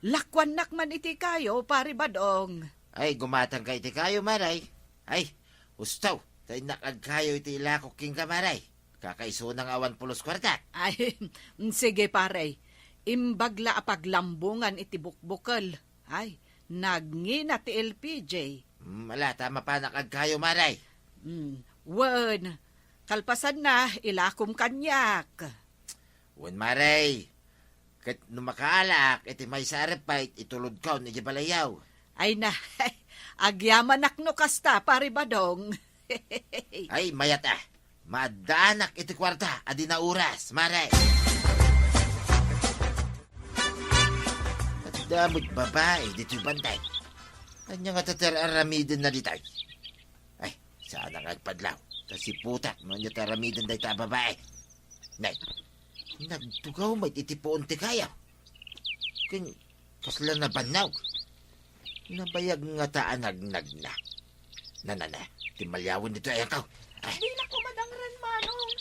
Lakwan nakman iti kayo, pari badong. Ay, gumatang ka iti kayo, maray. Ay, ustaw. Tay nakagkayo iti ilakok king kamaray. Kakaiso ng 80 Ay, sige pare. Imbagla apaglambungan iti bukbukal. Ay, nagngina ti LPJ. Mala, tama pa nakagkayo, maray. Wen, kalpasan na, ilakom kanyak. Wen, maray. Kat numakaalak, iti may sarapait, itulod ka, ni balayaw. Ay na, agyaman nakno kasta, pari badong. Ay, mayat Madaanak iti kwarta, adi na oras, maray. At damot babae, dito'y bantay. Kanya nga tatararamidin na ditay. Ay, sana nga agpadlaw. Kasi putak, no niya taramidin day ta babae. Nay, nagtugaw may titipoon ti kaya. Kasla na banaw. Nabayag nga taanagnag na. Nanana, timalyawin dito ay akaw. Di na ko madangran, Manong.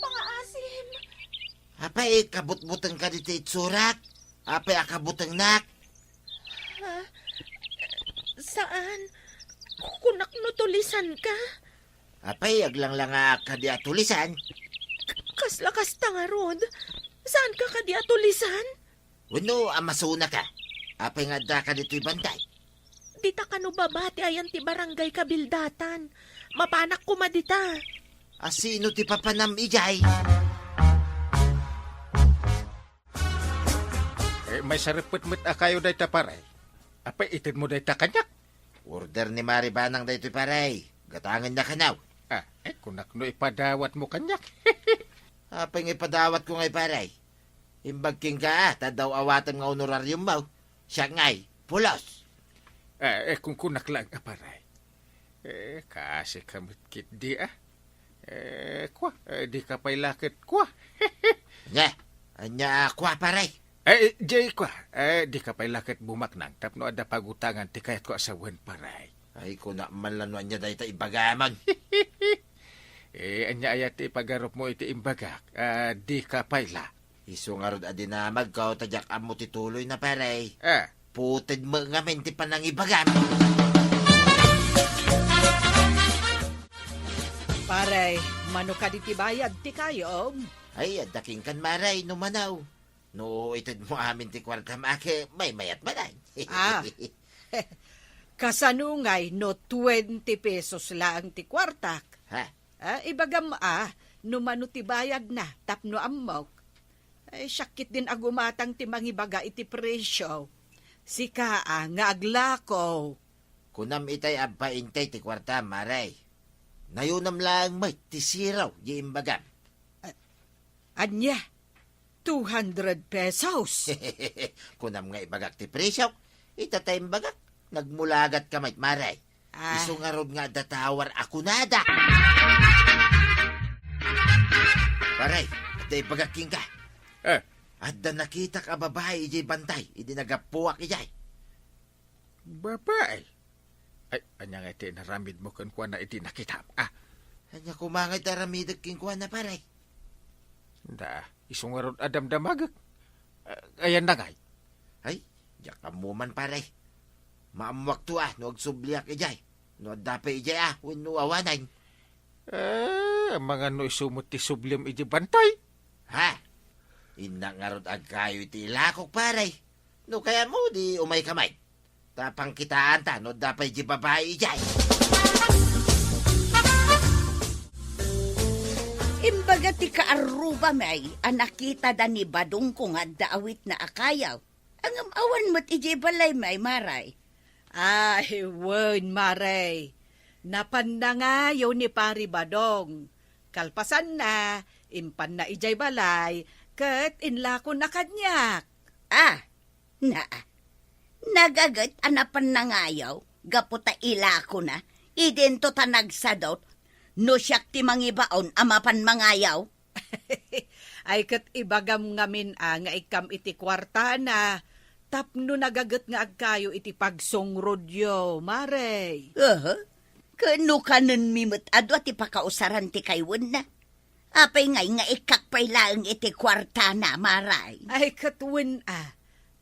Pangaasim. Apay, kabut-butang ka dito itsurak. Apay, akabutang nak. Saan? Kunak no tulisan ka? Apay, aglang lang ka di atulisan. Kaslakas nga, Rod. Saan ka kadi atulisan? Uno, amasuna ka. Apay nga da ka dito'y bantay. Dita ka no babati ayan ti barangay kabildatan. Mapanak ko madita. Asino ti papanam ijay? May saripot-mot kayo day ta paray. Apay itin mo day ta kanyak. Order ni Maribanang daytoy paray. Gatangan na kanaw. Kunak no ipadawat mo kanyak. Apay nga ipadawat ko ngay paray. Imbagking ka tadaw awatan nga honoraryum mo. Siya ngay, pulos. Kung kunak lang paray. Kasi kamit-kit di kwa, di ka pa'y lakit kwa. Anya kwa paray. Jay kwa, di ka pa'y lakit bumaknang. Tapno ada pagutangan ti kayat ko asawan paray. Ay, kuna malanuan niya dahil ibagaman. Anya ayat ipagarop mo iti imbagak. Di ka pa'y la. Iso nga rod adinamag ka o tadyak amo tituloy na paray. Putid mo nga menti pa nang ibagam. Pare, mano ka di bayad ti kayo? Ay, adaking kan maray, numanaw. No, itid mo amin ti kwarta maake, may mayat manay. Kasanungay no 20 pesos lang ti kwartak. Ibagam no mano ti bayad na, tapno amok. Ay, syakit din agumatang ti mangibaga iti presyo. Sika nga aglako. Kunam itay abaintay ti kwarta, maray. Nayunam lang may tisiraw, di imbagam. Anya, 200 pesos. Kunam nga ibagak ti presyo, itatay imbagak. Nagmulagat ka may maray. Iso nga rod nga datawar ako nada. Paray, at ibagaking ka. At da nakita ka babae, ijay bantay, idi nagapuwak ijay. Babae? Ay, anya nga iti naramid mo kan kuha na iti nakita. Anya kumangay taramidag king kuha na paray. Isong nga ron adamdamagak. Ayan na ngay. Ay, diyak kamuman paray. Maamuak to no agsubliak ijay. No dapay ijay wano awanan. Mga no isumot ti sublim iji bantay. Ina nga ron agkayo iti ilakok paray. No kaya mo di umay kamay. Tapang kitaan ta, no dapat di babae dyan. Imbaga ti kaaruba may, anakita da ni Badong kung nga daawit na akayaw. Ang awan mo't iji balay may, Maray. Ay, wen, Maray. Napandangayo ni Pari Badong. Kalpasan na, impan na ijay balay, kat inlako na kanyak. Nagagat anapan na ngayaw, gaputa ilako na, idento ta nagsadot, no siyak ti mangibaon amapan mangayaw. Ay kat ibagam ngamin nga ikam iti kwarta na, tapno nagagat nga agkayo iti pagsongrodyo, Maray. Kano kanon mimot ado at ipakausaran ti kaywon na. Apay ngay nga ikakpay laang iti kwarta na, Maray. Ay katwen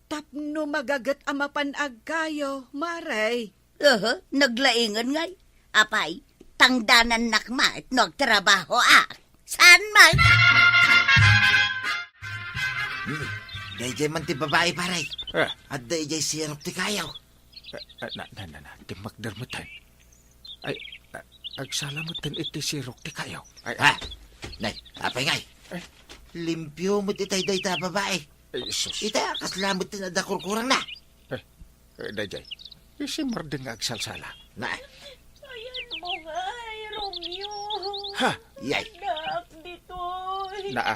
tapno magagat amapan agkayo, Maray. Naglaingan ngay. Apay, tangdanan nakma at nagtrabaho Saan man? Dayjay man ti babae, paray. Ah, At dayjay sirok ti kayaw. Di magdarmatan. Ay, agsalamutan iti sirok ti kayaw. Ay, Nay, apay ngay. Ay. Limpyo mo ti day ta babae. ay, sus. Ita, kaslamot ti nadakurkurang na. Dayjay, isi mardeng nga agsalsala. Na, Ayan mo nga, Romeo. Ha? yay. Nak, ditoy. Naa.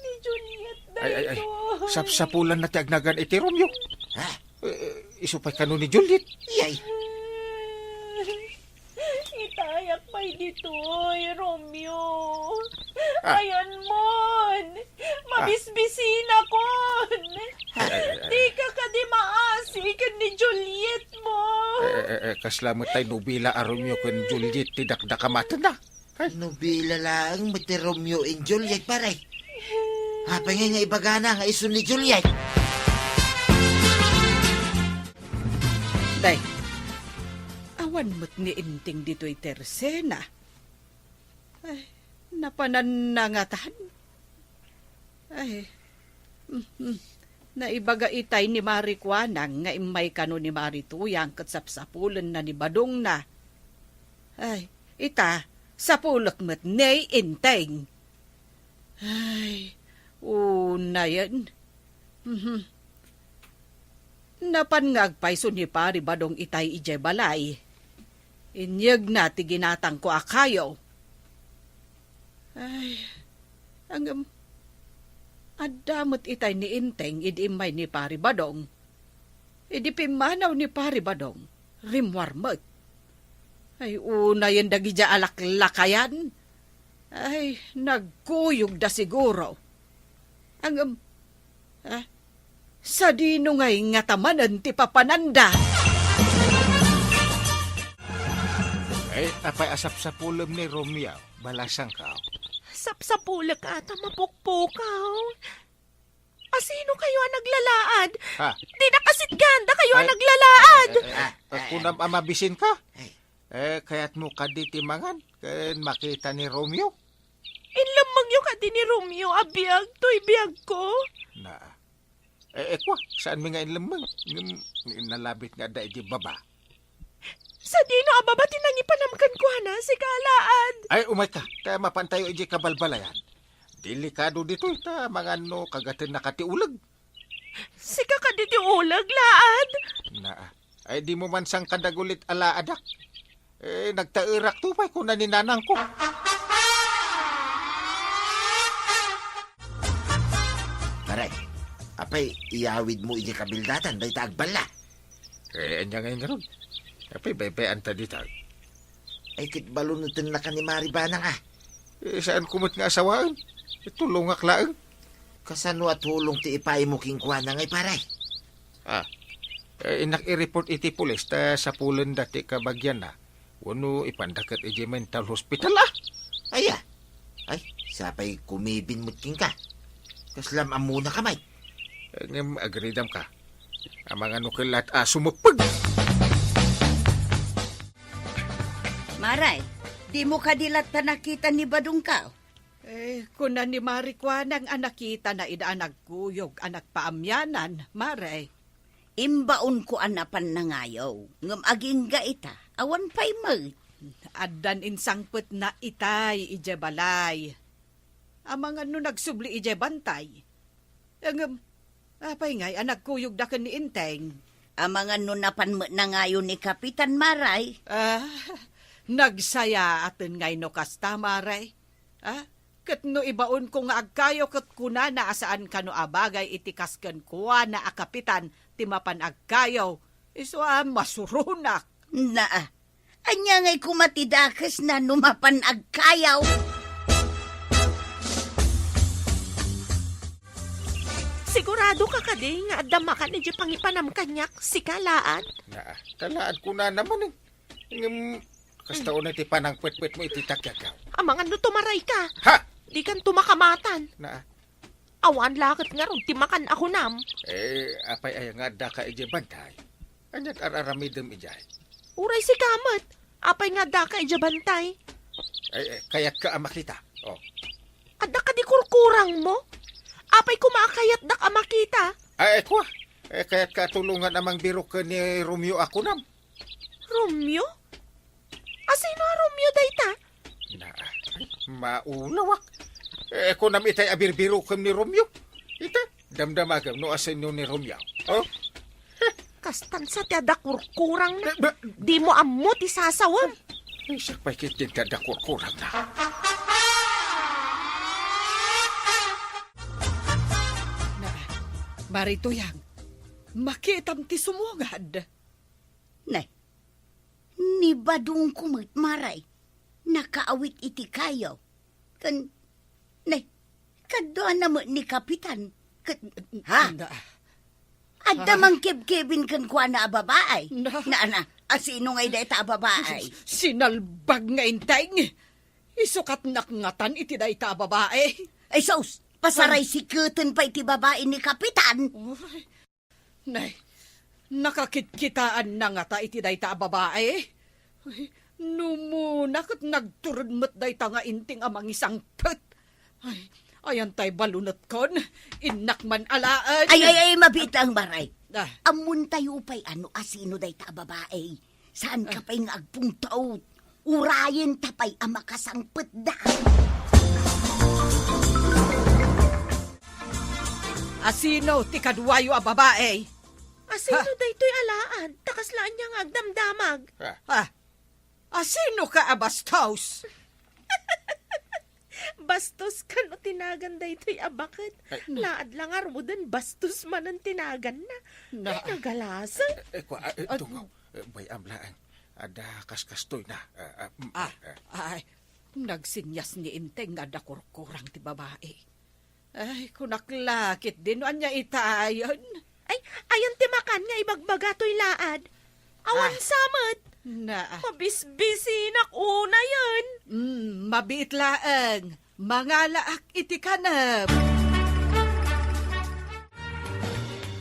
Ni Juliet na Ay. ito. Sapsapulan na ti agnagan iti Romeo. Ha? Isupay kanu ni Juliet. Yay. Itayak pa'y ditoy, Romeo. Ah. Ayan mon. Mabisbisin ako. Di ka di maasi kan ni Juliet mo. Kaslamot tayo nubila a Romeo kun Juliet ti dakdakamatan na. Nobila lang mo ti Romeo and Juliet, paray. Apay nga ibagana nga iso ni Juliet. Day, awan mo't ni inting dito'y tersena. Ay, napananangatan. Ay, naibaga itay ni Mari Kwanang nga imay kano ni Mari Tuyang kat sapsapulan na ni Badong na. Ay, ita, sapulak mo't ni inteng. Ay, una yan. Napangagpay so ni Pari Badong itay ijay balay. Inyag na ti ginatang ko akayo. Ay, ang adamot itay ni Inteng idimay ni Pari Badong. Idipimanaw ni Pari Badong, rimwarmot. Ay, una yan dagidya alaklakayan. Ay, nagkuyog da siguro. Ang, sa dino ngay nga tamanan ti papananda. Ay, apay asap sa pulam ni Romeo. Balasang ka. Sapsapulak ata mapukpukaw. Asino kayo ang naglalaad? Ha? Di na kasit ganda kayo ang Ay. naglalaad. Kunam amabisin ka? Kaya't mo kaditimangan. Kan makita ni Romeo. Inlamang yung kadi ni Romeo, abiyag, to'y biyag ko. Na. Kwa, saan mi nga inlamang? Nalabit nga da iti baba. Sa dino ababa tinangipanamkan ko na si Kalaad. Ay, umay ka. Ta mapantayo iti kabalbalayan. Delikado dito ita, mga no, kagatin nakatiulag. Si kakaditi ulag, Laad. Na. Ay, di mo man sang kadagulit alaadak. Nagtairak tupay kung naninanang ko. Paray, apay, iyawid mo iti kabildatan, day taagbala. Anya ngayon ron. Apay, baybayan ta dito. Ay, kit balunutin na ka ni Maribanang Saan kumot nga asawaan? Tulong laang. Kasano at hulong ti ipay mo kingkuha na ngay, paray. Inak-i-report iti pulis ta sa pulen dati kabagyan na. Wano ipandakat iti mental hospital Ay, sapay kumibin mo king ka. Kaslam amuna kamay. Ngam agridam ka. Ang mga nukilat sumupag. Maray, di mo kadilat na nakita ni Badong ka. Kuna ni Mari Kwanang anakita na ida nagkuyog anak paamyanan, Maray. Imbaon ko anapan na ngayaw. Ngam aging ga ita, awan pa'y mag. Addan insangpet na itay ije balay. Amang ano nagsubli ije bantay. Ang apay ngay anak kuyog daken ni Inteng. Amangan no napan na ngayon ni Kapitan Maray. Nagsaya atin ngay no kasta Maray. Ket no ibaon ko nga agkayo ket kuna na asaan ka no abagay itikasken kuwa na akapitan timapan agkayo. Iso masurunak. Anya ngay kumatidakas na numapan agkayaw. Sigurado ka kadi nga adama ka ni pangipanam kanyak si Kalaan. Kalaan ko na naman kasta una ti panang pwet-pwet mo ititakyak. Amang ano tumaray ka? Ha? Di kan tumakamatan. Na? Awan lakit nga ron timakan ako nam. Apay ay nga da ka ije bantay. Anyat araramidem ijay. Uray si Kamat. Apay nga da ka bantay. Kayat ka makita. Oh. Adda ka di kurkurang mo? Apay kumakayat dak makita. Ko. Kayat ka tulungan amang biro ka ni Romeo ako nam. Romeo? Asino Romeo dayta? Maulawak. Ko nam itay abir-biro kam ni Romeo. Ita, damdamagam no asin ni Romeo. Oh? Kastan sa tiada kurkurang na. Di mo amot isasawam. Isak pa kitin tiada kurkurang na. Marituyang, makitam ti sumungad. Ni badung kumit Maray. Nakaawit iti kayo. Kadwa naman ni Kapitan. Adda mang kebkebin kan kwa na babae. Asino ngay day ta babae? Sinalbag nga inteng. Isukat nakngatan iti day ta babae. Ay sos, pasaray si Kuten pa iti babae ni Kapitan. Nakakitkitaan na nga ta iti day ta babae. Numunak at nagturudmat day ta nga inting amang isang pet. Ayan tay balunot kon, inakman alaan. Ay, mabitang Maray. Amun tayo pa'y asino day ta babae. Saan ka pa'y nga agpungtaw? Urayin tapay amakasangpet da. Asino ti kadwayo a babae? Asino daytoy alaan? Takaslaan niya nga agdamdamag. Asino ka abastos? Bastos ka no tinagan daytoy abakit. Laad lang mo din bastos man ang tinagan na. Ay nagalasan. Tungaw, bay amlaan. Ada kastoy na. Nagsinyas ni Inteng nga da kurkurang ti babae. Ay, kunaklakit din anya itayon. Ay, ayan timakan nga ibagbagatoy laad. Awan samot. Mabisbisinak una yan. Mabitlaang. Mga laak iti kanam.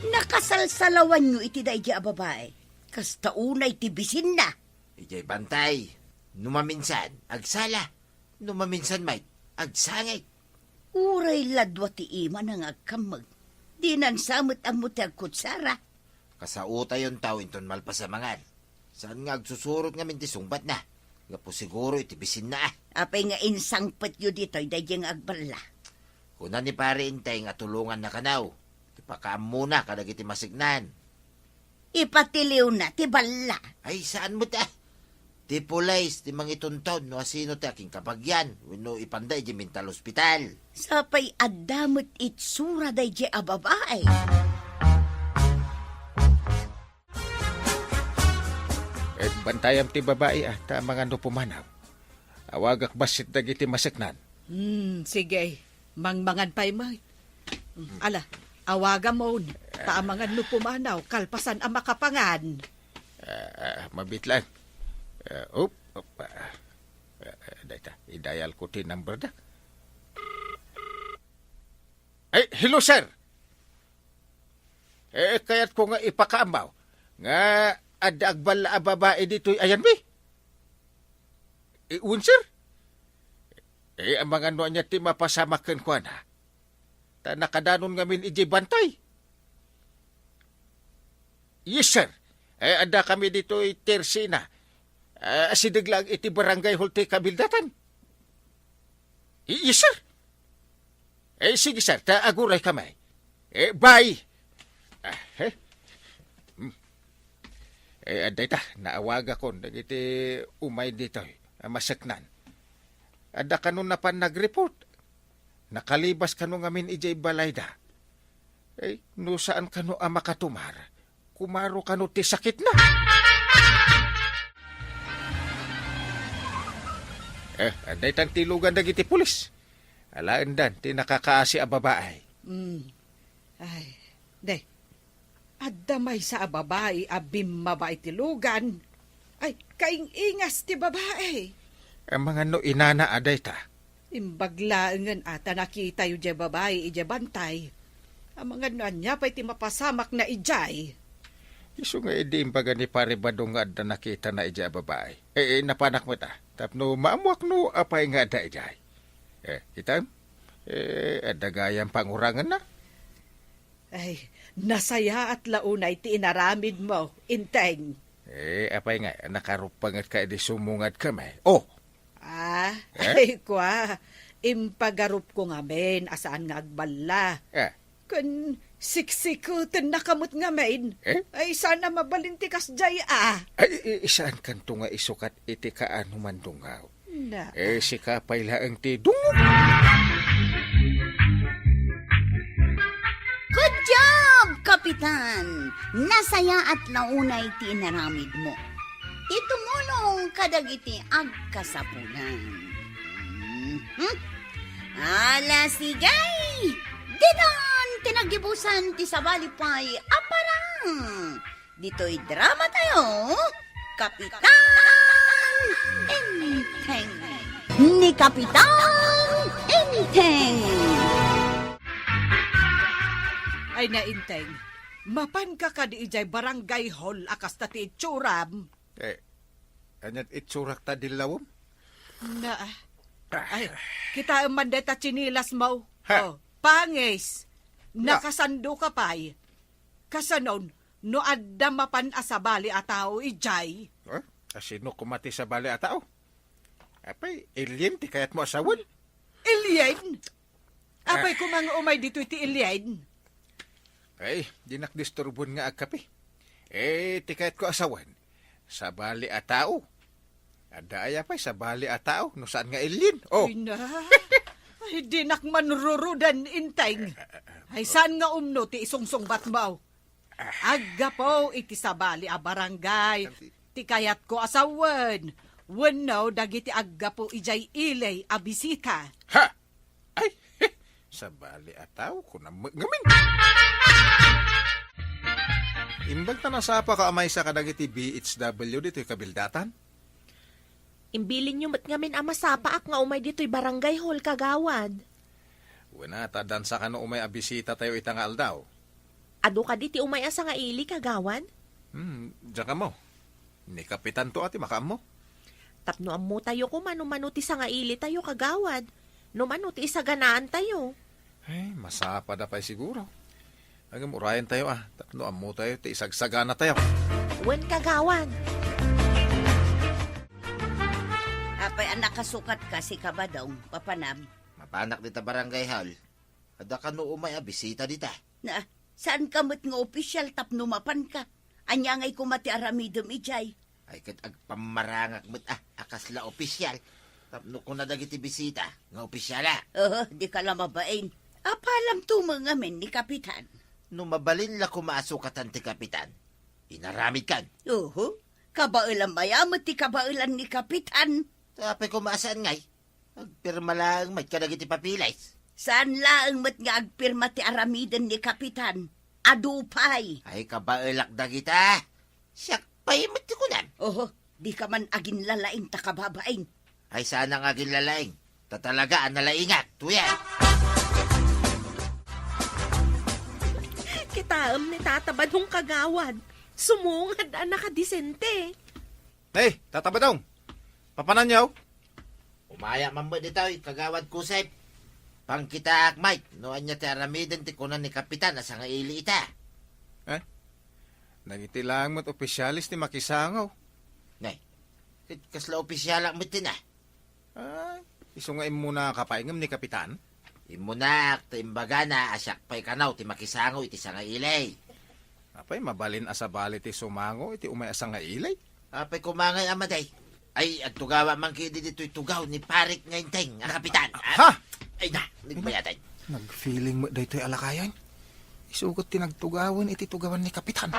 Nakasalsalawan nyo iti day a babae. Kasta unay tibisin na. Ijay bantay. Numaminsan, agsala. Numaminsan, mate, agsangay. Uray ladwa ti ima nang agkamag. Dinan samot ang mutag kutsara. Kasauta yon tao inton malpasamangan. Saan nga agsusurot nga minti sungbat na? Nga po siguro itibisin na. Apay nga insangpet yu dito'y dadyang agbala. Kuna ni pare intay nga tulungan na kanaw. Ipakaam muna kadag iti masignan. Ipatiliw na ti bala. Ay saan mo ta? Ti pulays, ti mangitunton, no asino ti aking kapagyan. Wino ipanday di mental hospital. Sapay adamot itsura daydya a babae. Bantayam ti babae ta mga no pumanaw. Awagak basit dagiti masiknan. Sige, mangmangan pa'y may. Ala, awaga mo. Taamangan no pumanaw, kalpasan ang makapangan. Mabitlan. Data, idayal ko ti number da. Ay, hello sir. Kaya't ko nga ipakaambaw. Nga, ada agbala babae dito'y ayan mi. Sir? Ang mga ano niya ti mapasamakan ko na. Ta nakadanon ngamin iji bantay. Yes, sir. Ada kami dito Tersina. Asidaglag iti barangay hall ti kabildatan. Yes, sir. Sige, sir. Aguray kamay. Bye. Aday ta. Naawaga ko. Nagiti umay dito. Masaknan. Ada kanon na pa nag-report. Nakalibas kano ngamin ijay balayda. No saan kano makatumar? Kumaro kano ti sakit na. Aday tang tilugan dagiti pulis. Alaan dan, ti nakakaasi a babae. Ay, day. Adamay sa babae, abim mabay tilugan. Ay, kaing ingas ti babae. Ang mga no inana aday ta. Imbaglaangan ata nakita yu jay babae ijay bantay. Ang mga nanya pa'y ti mapasamak na ijay. Iso nga edi imbaga ni pare badong nga da nakita na ijay babae. Napanak mo ta. Tapno maamuak no apay nga da ijay. Itam? Ada gayang pangurangan na. Ay, nasaya at launay ti inaramid mo, inteng. Apay nga, nakarupangat ka edi sumungad kami. Oh! Ay kwa, impagarup ko nga men, asaan nga agbala. Kun siksikutan na kamot nga men, ay sana mabalintikas jay Ay, isaan kanto nga isukat iti kaano man dungaw. Na. Si kapay laang ti dungaw. Good job, Kapitan! Nasaya at launay ti inaramid mo. Itumulong kadagiti agkasapulan. Ala sigay! Dinan tinagibusan ti sabalipay aparang. Dito'y drama tayo, Kapitan Enteng. Ni Kapitan Enteng. Ay nainteng, mapan ka di ijay barangay hall akas ta ti itsuram. Anyat itsurak ta dilawom? Na, ay, kita manday ta chinilas mo. Ha? Pangis, nakasando ka pa'y. Kasanon, no adda mapan asabali atao ijay. Sino kumati sa bali atao? Apay, alien ti kayat mo asawan? Alien? Apay kumang umay dito iti alien. Ay, di nakdisturbon nga agkapi. Ti kayat ko asawan. Sa bali atao. Ada aya pa'y sa bali atao. No saan nga alien? Oh. Ay na, ay di nakmanrurudan inteng. Ay saan nga umno ti isungsong batmaw. Agga po iti sabali a barangay. Ti kayat ko asawan. Wano dagiti agga po ijay ilay a bisita. Ha? Ay, sa bali ataw ko na ngamin. Imbag na nasapa ka amay sa kadagiti BHW dito'y kabildatan? Imbilin nyo mat ngamin amasapa ak nga umay dito'y barangay hall kagawad. Wala, tadan sa kano umay abisita tayo itangal daw. Ado ka diti umay asa nga ili kagawad? Diyan ka mo. Ni kapitan to ati makaam mo. Tapno ammo tayo ko mano-mano ti sa nga ili tayo kagawad. No mano ti isaganaan tayo. Ay, masapa na pa'y siguro. Hanggang murayan tayo Tapno ammo tayo, ti isagsagana tayo. Wen kagawad. Apay anak kasukat ka si Kabadong, papanam. Mapanak dita barangay hall. Ada ka no umay bisita dita. Na, saan kamot nga opisyal tapno mapan ka? Anya ngay kumati aramidom ijay. Ay kat agpamarangak mo't akasla opisyal. Tapno ko na dagiti bisita. Nga opisyala. Di ka lang mabain. Apalam tumang amin ni Kapitan. No mabalin la kumasukatan ti kapitan. Inaramid kan. Kabailan mayamot ti kabailan ni Kapitan. Tapay kumasaan ngay. Agpirma lang may kadagiti papilay. Saan lang mat nga agpirma ti aramidan ni Kapitan? Adupay. Ay kabailak dagita. Siyak pa'y matikunan. Di ka man agin lalaing takababain. Ay sana nga agin lalaing. Tatalaga ang nalaingat. Tuyan. Kitaam ni tatabadong kagawad. Sumungad ang nakadisente. Hey, tatabadong. Papanan niyo? Umaya man mo dito, kagawad kusep. Pang kita akmay, no anya ti aramiden ti kunan ni kapitan asa nga ili ita. Nagitilang mo't opisyalis ni Makisangaw. Nay, kasla opisyala mo tin Ay, iso nga muna kapaingam ni Kapitan. Imunak, imbaga na asyak pa'y kanaw, ti Makisangaw, iti sa nga ilay. Apay, mabalin asa bali ti sumango, iti umay asa nga ilay. Apay kumangay amaday. Ay, at tugawa man kayo dito'y tugaw ni Parik Ngaynteng, ang kapitan. Ha? Ay na, nagbayatay. Nag-feeling mo dito'y alakayan. Isugot tinagtugawan, iti tugawan ni Kapitan.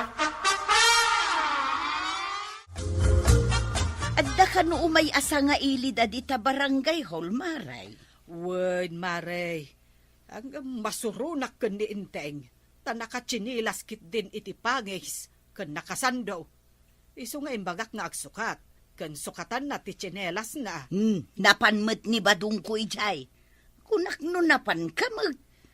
Adda ka no umay asa nga ilid adita barangay hall, Maray. Wen, Maray. Ang masurunak kan ni Inteng. Ta nakachinilas kit din iti pangis. Kan nakasandaw. Iso nga imbagak nga agsukat. Kan sukatan na ti chinelas na. Napanmet ni badung ko ijay. Kunak no napan ka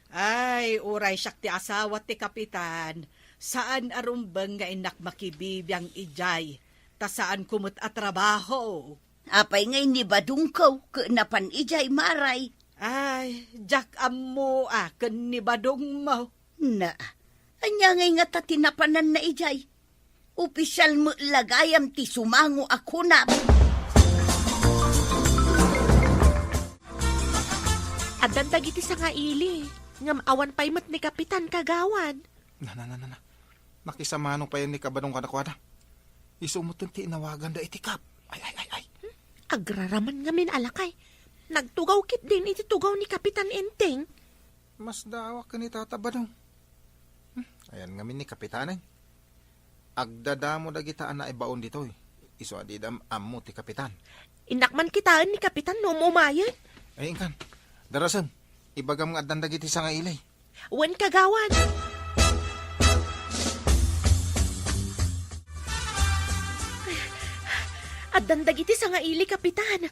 Ay, uray siyak ti asawa ti Kapitan. Saan arumbang nga inak makibibiyang ijay. Ta saan kumot at trabaho. Apay ngay ni badung ko, napan ijay, Maray. Ay, jak ammo kan ni badong mo. Na, anya ngay nga ta tinapanan na ijay. Opisyal mo lagayam ti sumango ako na. Addan dagiti sa nga ili. Ngam awan pa'y mat ni Kapitan kagawan. Na. Nakisamano pa yan ni Kabadong kanakwada. Isumutun ti inawagan da itikap. Ay. Agraraman ngamin alakay. Nagtugaw kit din iti tugaw ni Kapitan Inteng. Mas dawak ka ni Tata Badong. Ayan ngamin ni Kapitanan. Agdadamo dagitaan na ibaon dito. Iso adidam ammo ti Kapitan. Inakman kitaan ni Kapitan no umayan. Ay, ingkan. Darasan, ibagam nga adan dagiti sa nga ilay. Wen kagawan. Addan dagiti sa nga ili, Kapitan.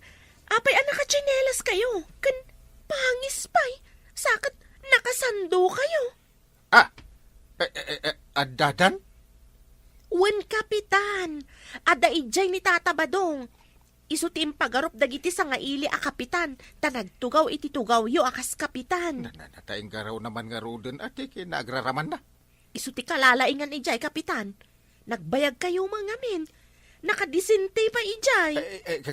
Apay anak ka tsinelas kayo. Kan pangis pa'y. Sakat nakasando kayo. Adadan? Wen, Kapitan. Ada ijay ni Tata Badong. Isu ti impagarup dagiti sa nga ili a Kapitan. Tanagtugaw iti tugaw yo akas Kapitan. Natayang garaw naman nga ruden at kinagraraman na. Isu ti kalalaingan ijay, Kapitan. Nagbayag kayo mga min. Nakadisinte pa ijay.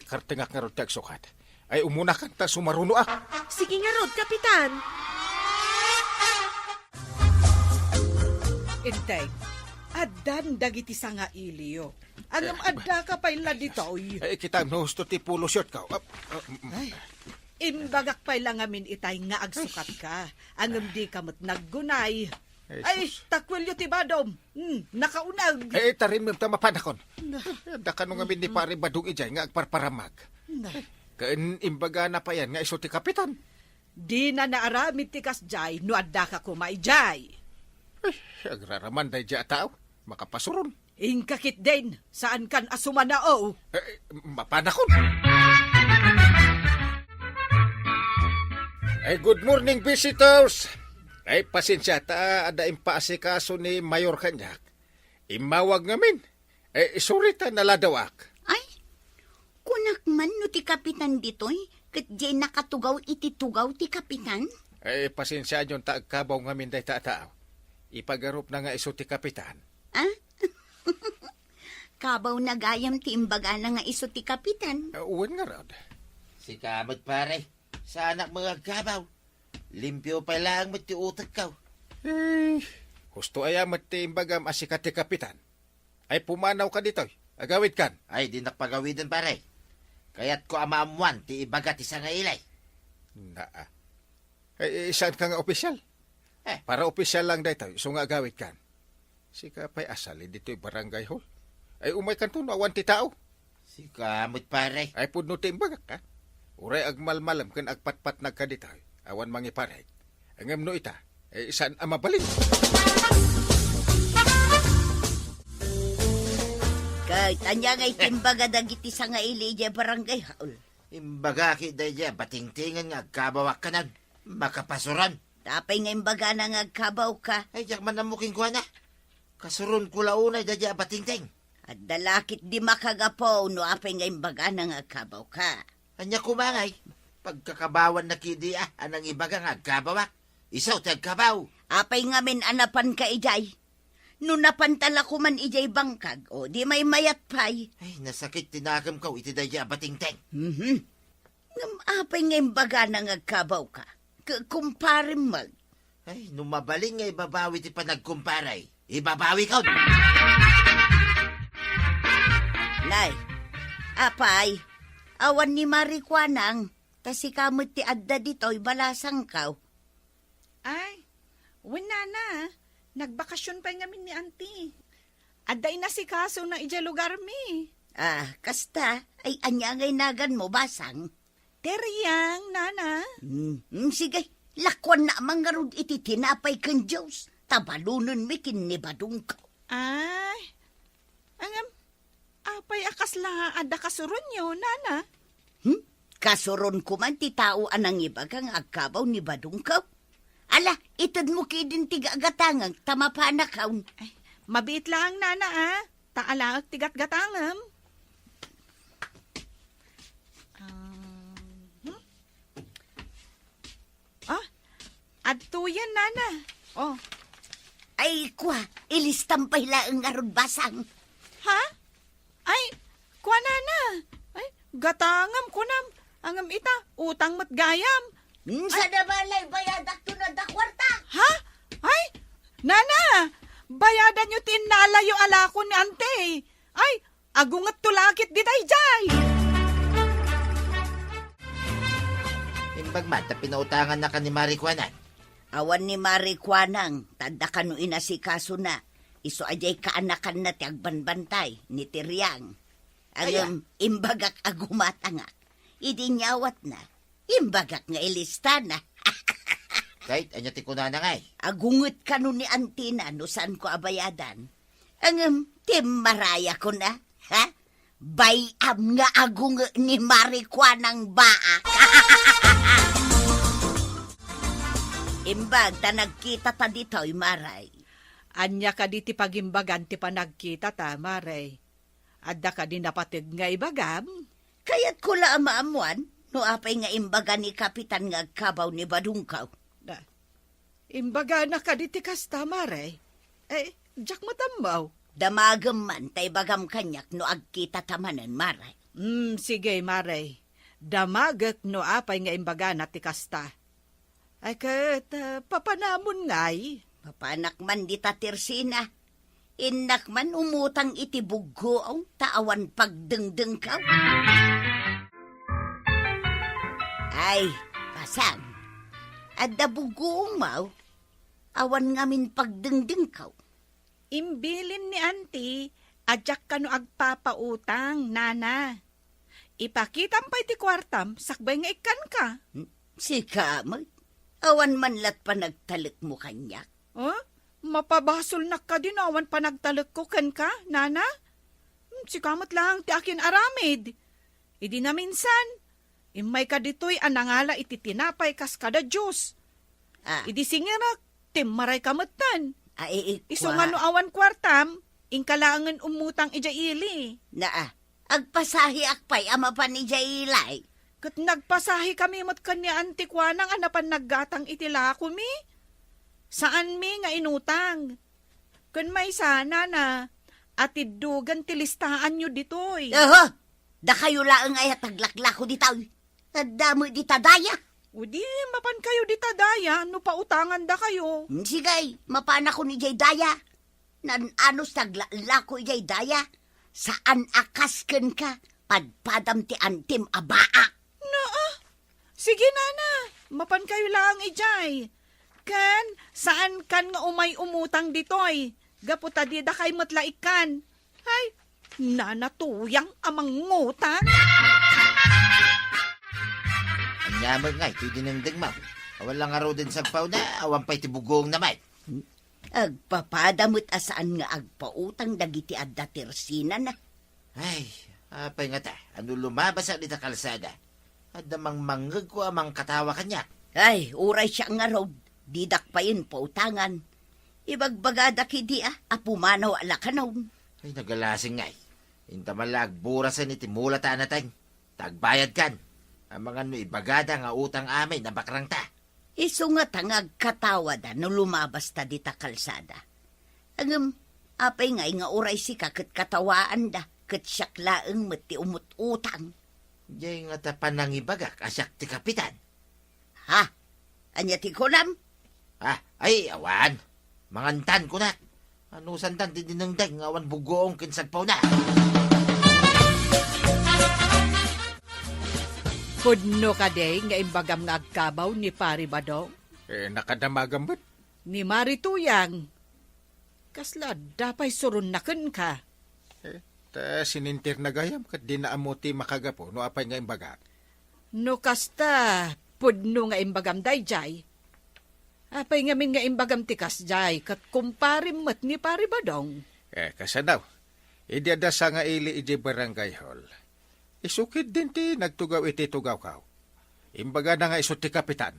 Kartingak nga rod tagsukat. Ay umuna kan ta sumaruno Sige nga rod, Kapitan. Inteng, adan dagiti sa nga iliyo. Angam adda ka pa'y laditoy. Kita no husto ti pulo short ka. Ay, imbagak pa'y lang amin itay nga agsukat ka. Angam di kamot naggunay. Ay, takwilyo ti Badom. Nakaunag. Tarim mo mapanakon. Daka nung amin ni pare Badong ijay nga agparparamag. Kaan imbaga na pa yan nga iso ti Kapitan. Di na naaramid ti kasjay no adda ka kumaijay. Agraraman day dya tao. Makapasuron. Ingkakit din, saan kan asumanao? Mapanakon. Good morning, visitors. Ay, pasensya ta, ada impaasikaso ni Mayor Kanyak. Imawag ngamin. Sorry ta naladawak. Ay, kunak man no ti Kapitan ditoy, kat jay nakatugaw iti tugaw ti Kapitan. Pasensya nyon ta agkabaw ngamin day tao. Ipagarup na nga iso ti Kapitan. Kabaw na gayam ti imbaga na nga iso ti Kapitan. Uwan nga rod. Si kamot pare, sa anak mga gabaw. Limpyo pa lang mo ti utak ka. Gusto ayamat ti imbagam asikat ti Kapitan. Ay pumanaw ka dito. Agawid kan. Ay, di nakpagawidan pare. Kaya't ko amaamuan ti ibaga ti sa nga ilay. Saan ka nga opisyal? Para opisyal lang dito. So nga agawid kan. Si kapay asali dito'y barangay hall. Ay umay kanto no awan ti tao. Si kamot pare. Ay pudno ti imbagak ka. Uray agmalmalam kan agpatpat nagkaditoy. Awan mangi pare. Angam no ita. Saan amabalik? Kahit anya ngay timbaga dagiti sa nga ili dya barangay haul. Imbaga ki day dya, batingtingan nga agkabawak ka na. Makapasuran. Tapay nga imbaga na nga agkabaw ka. Ay, diyak man namuking ko na. Kasurun ko launay day dya batingting. At dalakit di makagapaw no apay nga imbaga na nga agkabaw ka. Anya kumangay. Pagkakabawan na kidia, anang ibaga nga agkabawak. Isaw ti agkabaw. Apay nga min anapan ka ijay. No napantala ko man ijay bangkag, o di may mayat pay. Ay, nasakit tinakam ko, iti daya batingteng. Ngam apay nga imbaga na ngagkabaw ka. Kumparin mag. Ay, numabaling nga ibabawi ti panagkumparay. Ibabawi ka. Nay, apay, awan ni Marikwanang, tasi kamot ti adda dito'y balasang kaw. Ay, wala na. Nagbakasyon pa ngamin ni auntie. Aday na si kaso na ija lugar mi. Kasta, ay anyangay nagan mo basang. Teriyang, nana. Sige, lakwan na mangarod iti tinapay kan Diyos. Tabalunan mi kinibadong ka. Ay, apay akas la ada kasuron nyo, nana. Kasuron ko man ti tao anang iba kang agkabaw ni badong ka. Ala, itad mo kidin tiga gatangang tamapanakaw. Ay, mabiit lang, nana, Taala at tigat gatangam. Adto yan, nana. Oh. Ay, kwa, ilistampay laang arod basang. Ha? Ay, kwa nana. Ay, gatangam kunam. Angam ita, utang matgayam. Sa nabalay, bayadak to na dakwarta. Ha? Ay, nana, bayadan nyo tinalayo alako ni ante. Ay, agungat tulakit ditay jay. Imbagman, ta pinautangan na ka ni Marikwanan. Awan ni Marikwanang, tanda ka no inasikaso na. Iso ajay kaanakan na ti agbanbantay ni Tiryang. Ang imbagak agumatangak. Idi nyawat na. Imbagak nga ilista na. Kahit anya ti kunana ngay. Agungot ka no ni Antina no saan ko abayadan. Ang timaraya ko na. Ha? Bayam nga agungot ni Marikwanang baa. Imbag ta nagkita ta dito'y maray. Anya ka di ti pagimbagan ti panagkita ta, maray. Adda ka di napatig nga ibagam. Kaya't ko la amaamuan, no apay nga imbaga ni Kapitan nga agkabaw ni Badungkaw. Imbaga na ka di ti kasta, maray. Diyak matambaw. Damagam man tay bagam kanyak no agkita tamanan, maray. Sige, maray. Damagak no apay nga imbaga na ti kasta. Ay kat, papanamon ngay. Papanak man di tatirsina. Inak man umutang iti buggo ang taawan pagdengdeng ka. Ay, pasang. Adda buggo umaw. Awan ngamin pagdengdeng ka. Imbilin ni auntie, adyak ka no agpapautang, nana. Ipakitam pa iti kwartam, sakbay nga ikan ka. Si Kamay, awan man lat pa nagtalik mo kanyak. Oh? Mapabasol na ka din awan pa nagtalik ko kan ka, nana? Si kamot lang ti akin aramid. Idi na minsan, imay ka dito'y anangala iti tinapay kas kada Diyos. Idi singirak, timmaray kamatan. Iso nga no awan kwartam, ingkalangan umutang ija ili. Agpasahi akpay ama pa ni Jailay. Kat nagpasahi kami mat kanya antikwanang anapan naggatang itila ko mi. Saan mi nga inutang? Kun may sana na atidugan tilistaan nyo ditoy. Da kayo laang ay taglaklako ditaw. Damo ditadaya. O di, mapan kayo ditadaya, no pautangan da kayo. Sigay, mapan ako ni Jay Daya. Anos taglako Jay Daya. Saan akasken ka? Padpadam ti antim abaa. Sige nana, mapan kayo lang ijay. Kan, saan kan nga umay umutang ditoy? Gaputa di da kay matlaikan. Ay, nanatuyang amang ngutang. Anyamag ngay, ito'y dinengdeng mo. Awan lang araw din sa paw na, awan pa'y tibugong naman. Agpapadamot asaan nga agpautang dagiti adda tirsina na. Ay, apay nga ta, ano lumabas ang dita kalsada? At damang manggag ko amang katawa kanya. Ay, uray siya nga road. Didak pa yun pautangan. Ibagbagada kidi apumanaw alakanaw. Ay, nagalasing ngay. Intamalag, burasan iti mula ta natang. Tagbayad kan. Ang mga no ibagada nga utang amay na bakrang ta. Iso nga tangag katawa da no lumabas ta dita kalsada. Apay nga uray si ket katawaan da, ket syaklaeng mati umut-utang. Jay nga tapan ng ibagak, asyak ti kapitan. Ha? Anya ti kunam? Ay, awan. Mangantan ko na. Ano sandan ti dinengdeng, awan bugoong kinsagpaw na. Pudno ka day nga imbagam nga agkabaw ni Pari Badong. Nakadamagam ba't? Ni Marituyang. Kasla, dapay surun na ka. Ta sinintir na gayam kat di naamuti makagapo no apay nga imbaga. No kasta, pudno nga imbagam dayjay. Apay ngamin nga imbagam tikas jay, kat kumparim mat ni Pari Badong. Kasanaw. Idiadasa nga ili iji barangay hall. Isukid din ti nagtugaw iti tugaw kaw. Imbaga na nga iso ti kapitan.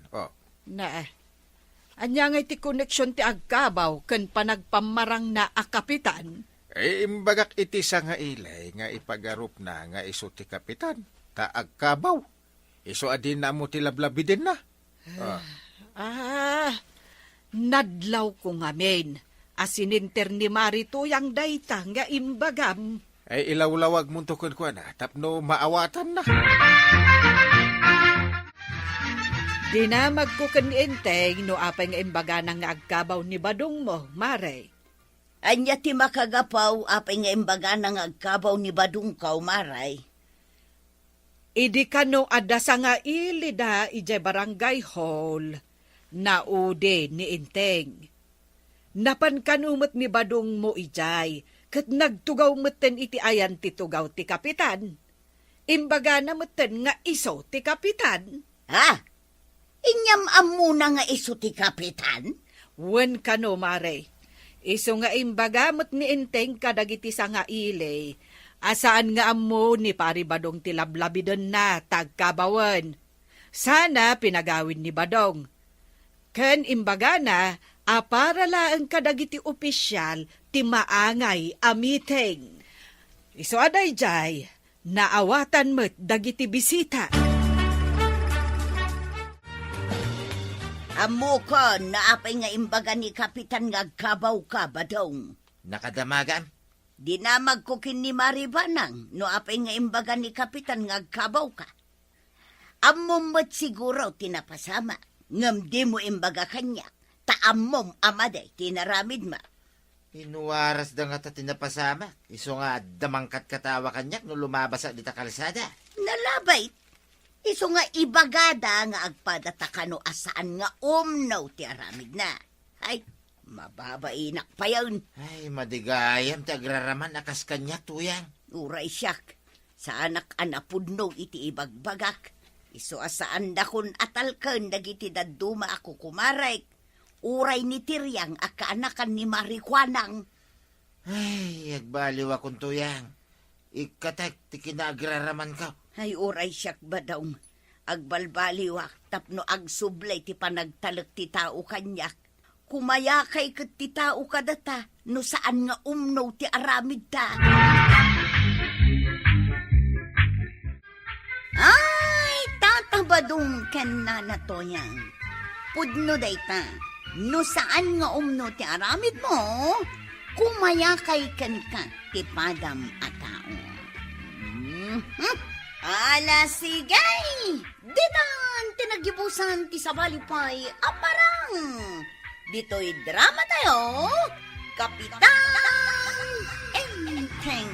Anya nga iti koneksyon ti agkabaw ken panagpamarang na a kapitan. Imbagak iti sa nga ilay nga ipagarup na nga iso ti kapitan. Ta agkabaw. Iso adin na mo ti lablabi din na. Nadlaw ko ngamin. Asininter ni Marituyang dayta nga imbagam. Ilawlawag mo tukon ko na, tapno maawatan na. Dinamag ko kaninteng no apay nga imbaga nga agkabaw ni Badong mo, Mare. Anya ti makagapaw, apay nga imbaga ng agkabaw ni Badong kaw, Maray. Idi kano adasa nga ilida ije barangay hall na ude ni Inteng. Napan kanumot ni Badong mo ijay, kat nagtugaw meten iti ayan ti tugaw ti kapitan. Imbaga na meten nga iso ti kapitan. Inyam amuna nga iso ti kapitan? Wen kano, Mare. Iso nga imbaga met ni Inteng kadagiti sa nga ile. Asaan nga amo ni Pari Badong ti lablabidon na tagkabawan. Sana pinagawin ni Badong. Ken imbaga na, para laeng kadagiti opisyal ti maangay a meeting. Iso aday jay, naawatan met dagiti bisita. Amo ko, naapay nga imbaga ni kapitan nga agkabaw ka, Badong. Nakadamagan? Dinamag ko kin ni Maribanang, no apay nga imbaga ni kapitan nga agkabaw ka. Amom mat siguro tinapasama, ngam di mo imbaga kanya, taamom amaday tinaramid ma. Inuwaras da nga ta tinapasama. Iso nga damangkat katawa kanyak no lumabas at dita kalsada. Nalabay, iso nga ibagada nga agpadata kano asaan nga umnaw ti aramid na. Ay, mababainak pa yun. Ay, madigayam ti agraraman akas kanyak tuyang. Uray siyak, sa anak anapudno iti ibagbagak. Iso asaan da kun atalken dagiti daduma ako kumarek. Uray ni Tiryang akaanakan ni Marikwanang. Ay, agbaliw akong tuyang. Ikatek, ti kinaagraraman ka. Ay, uray siyak ba daw? Agbalbaliwak, tapno agsublay ti panagtalak ti tao kanyak. Kumayakay kat ti tao kadata, no saan nga umno ti aramid ta. Ay, tatabadong ken na natoyang. Pudno dayta, no saan nga umno ti aramid mo, kumayakay ken ka ti padam a tao. Ala sigay! Dinan tinagibusan ti sabalipay aparang! Dito'y drama tayo, Kapitan Enteng!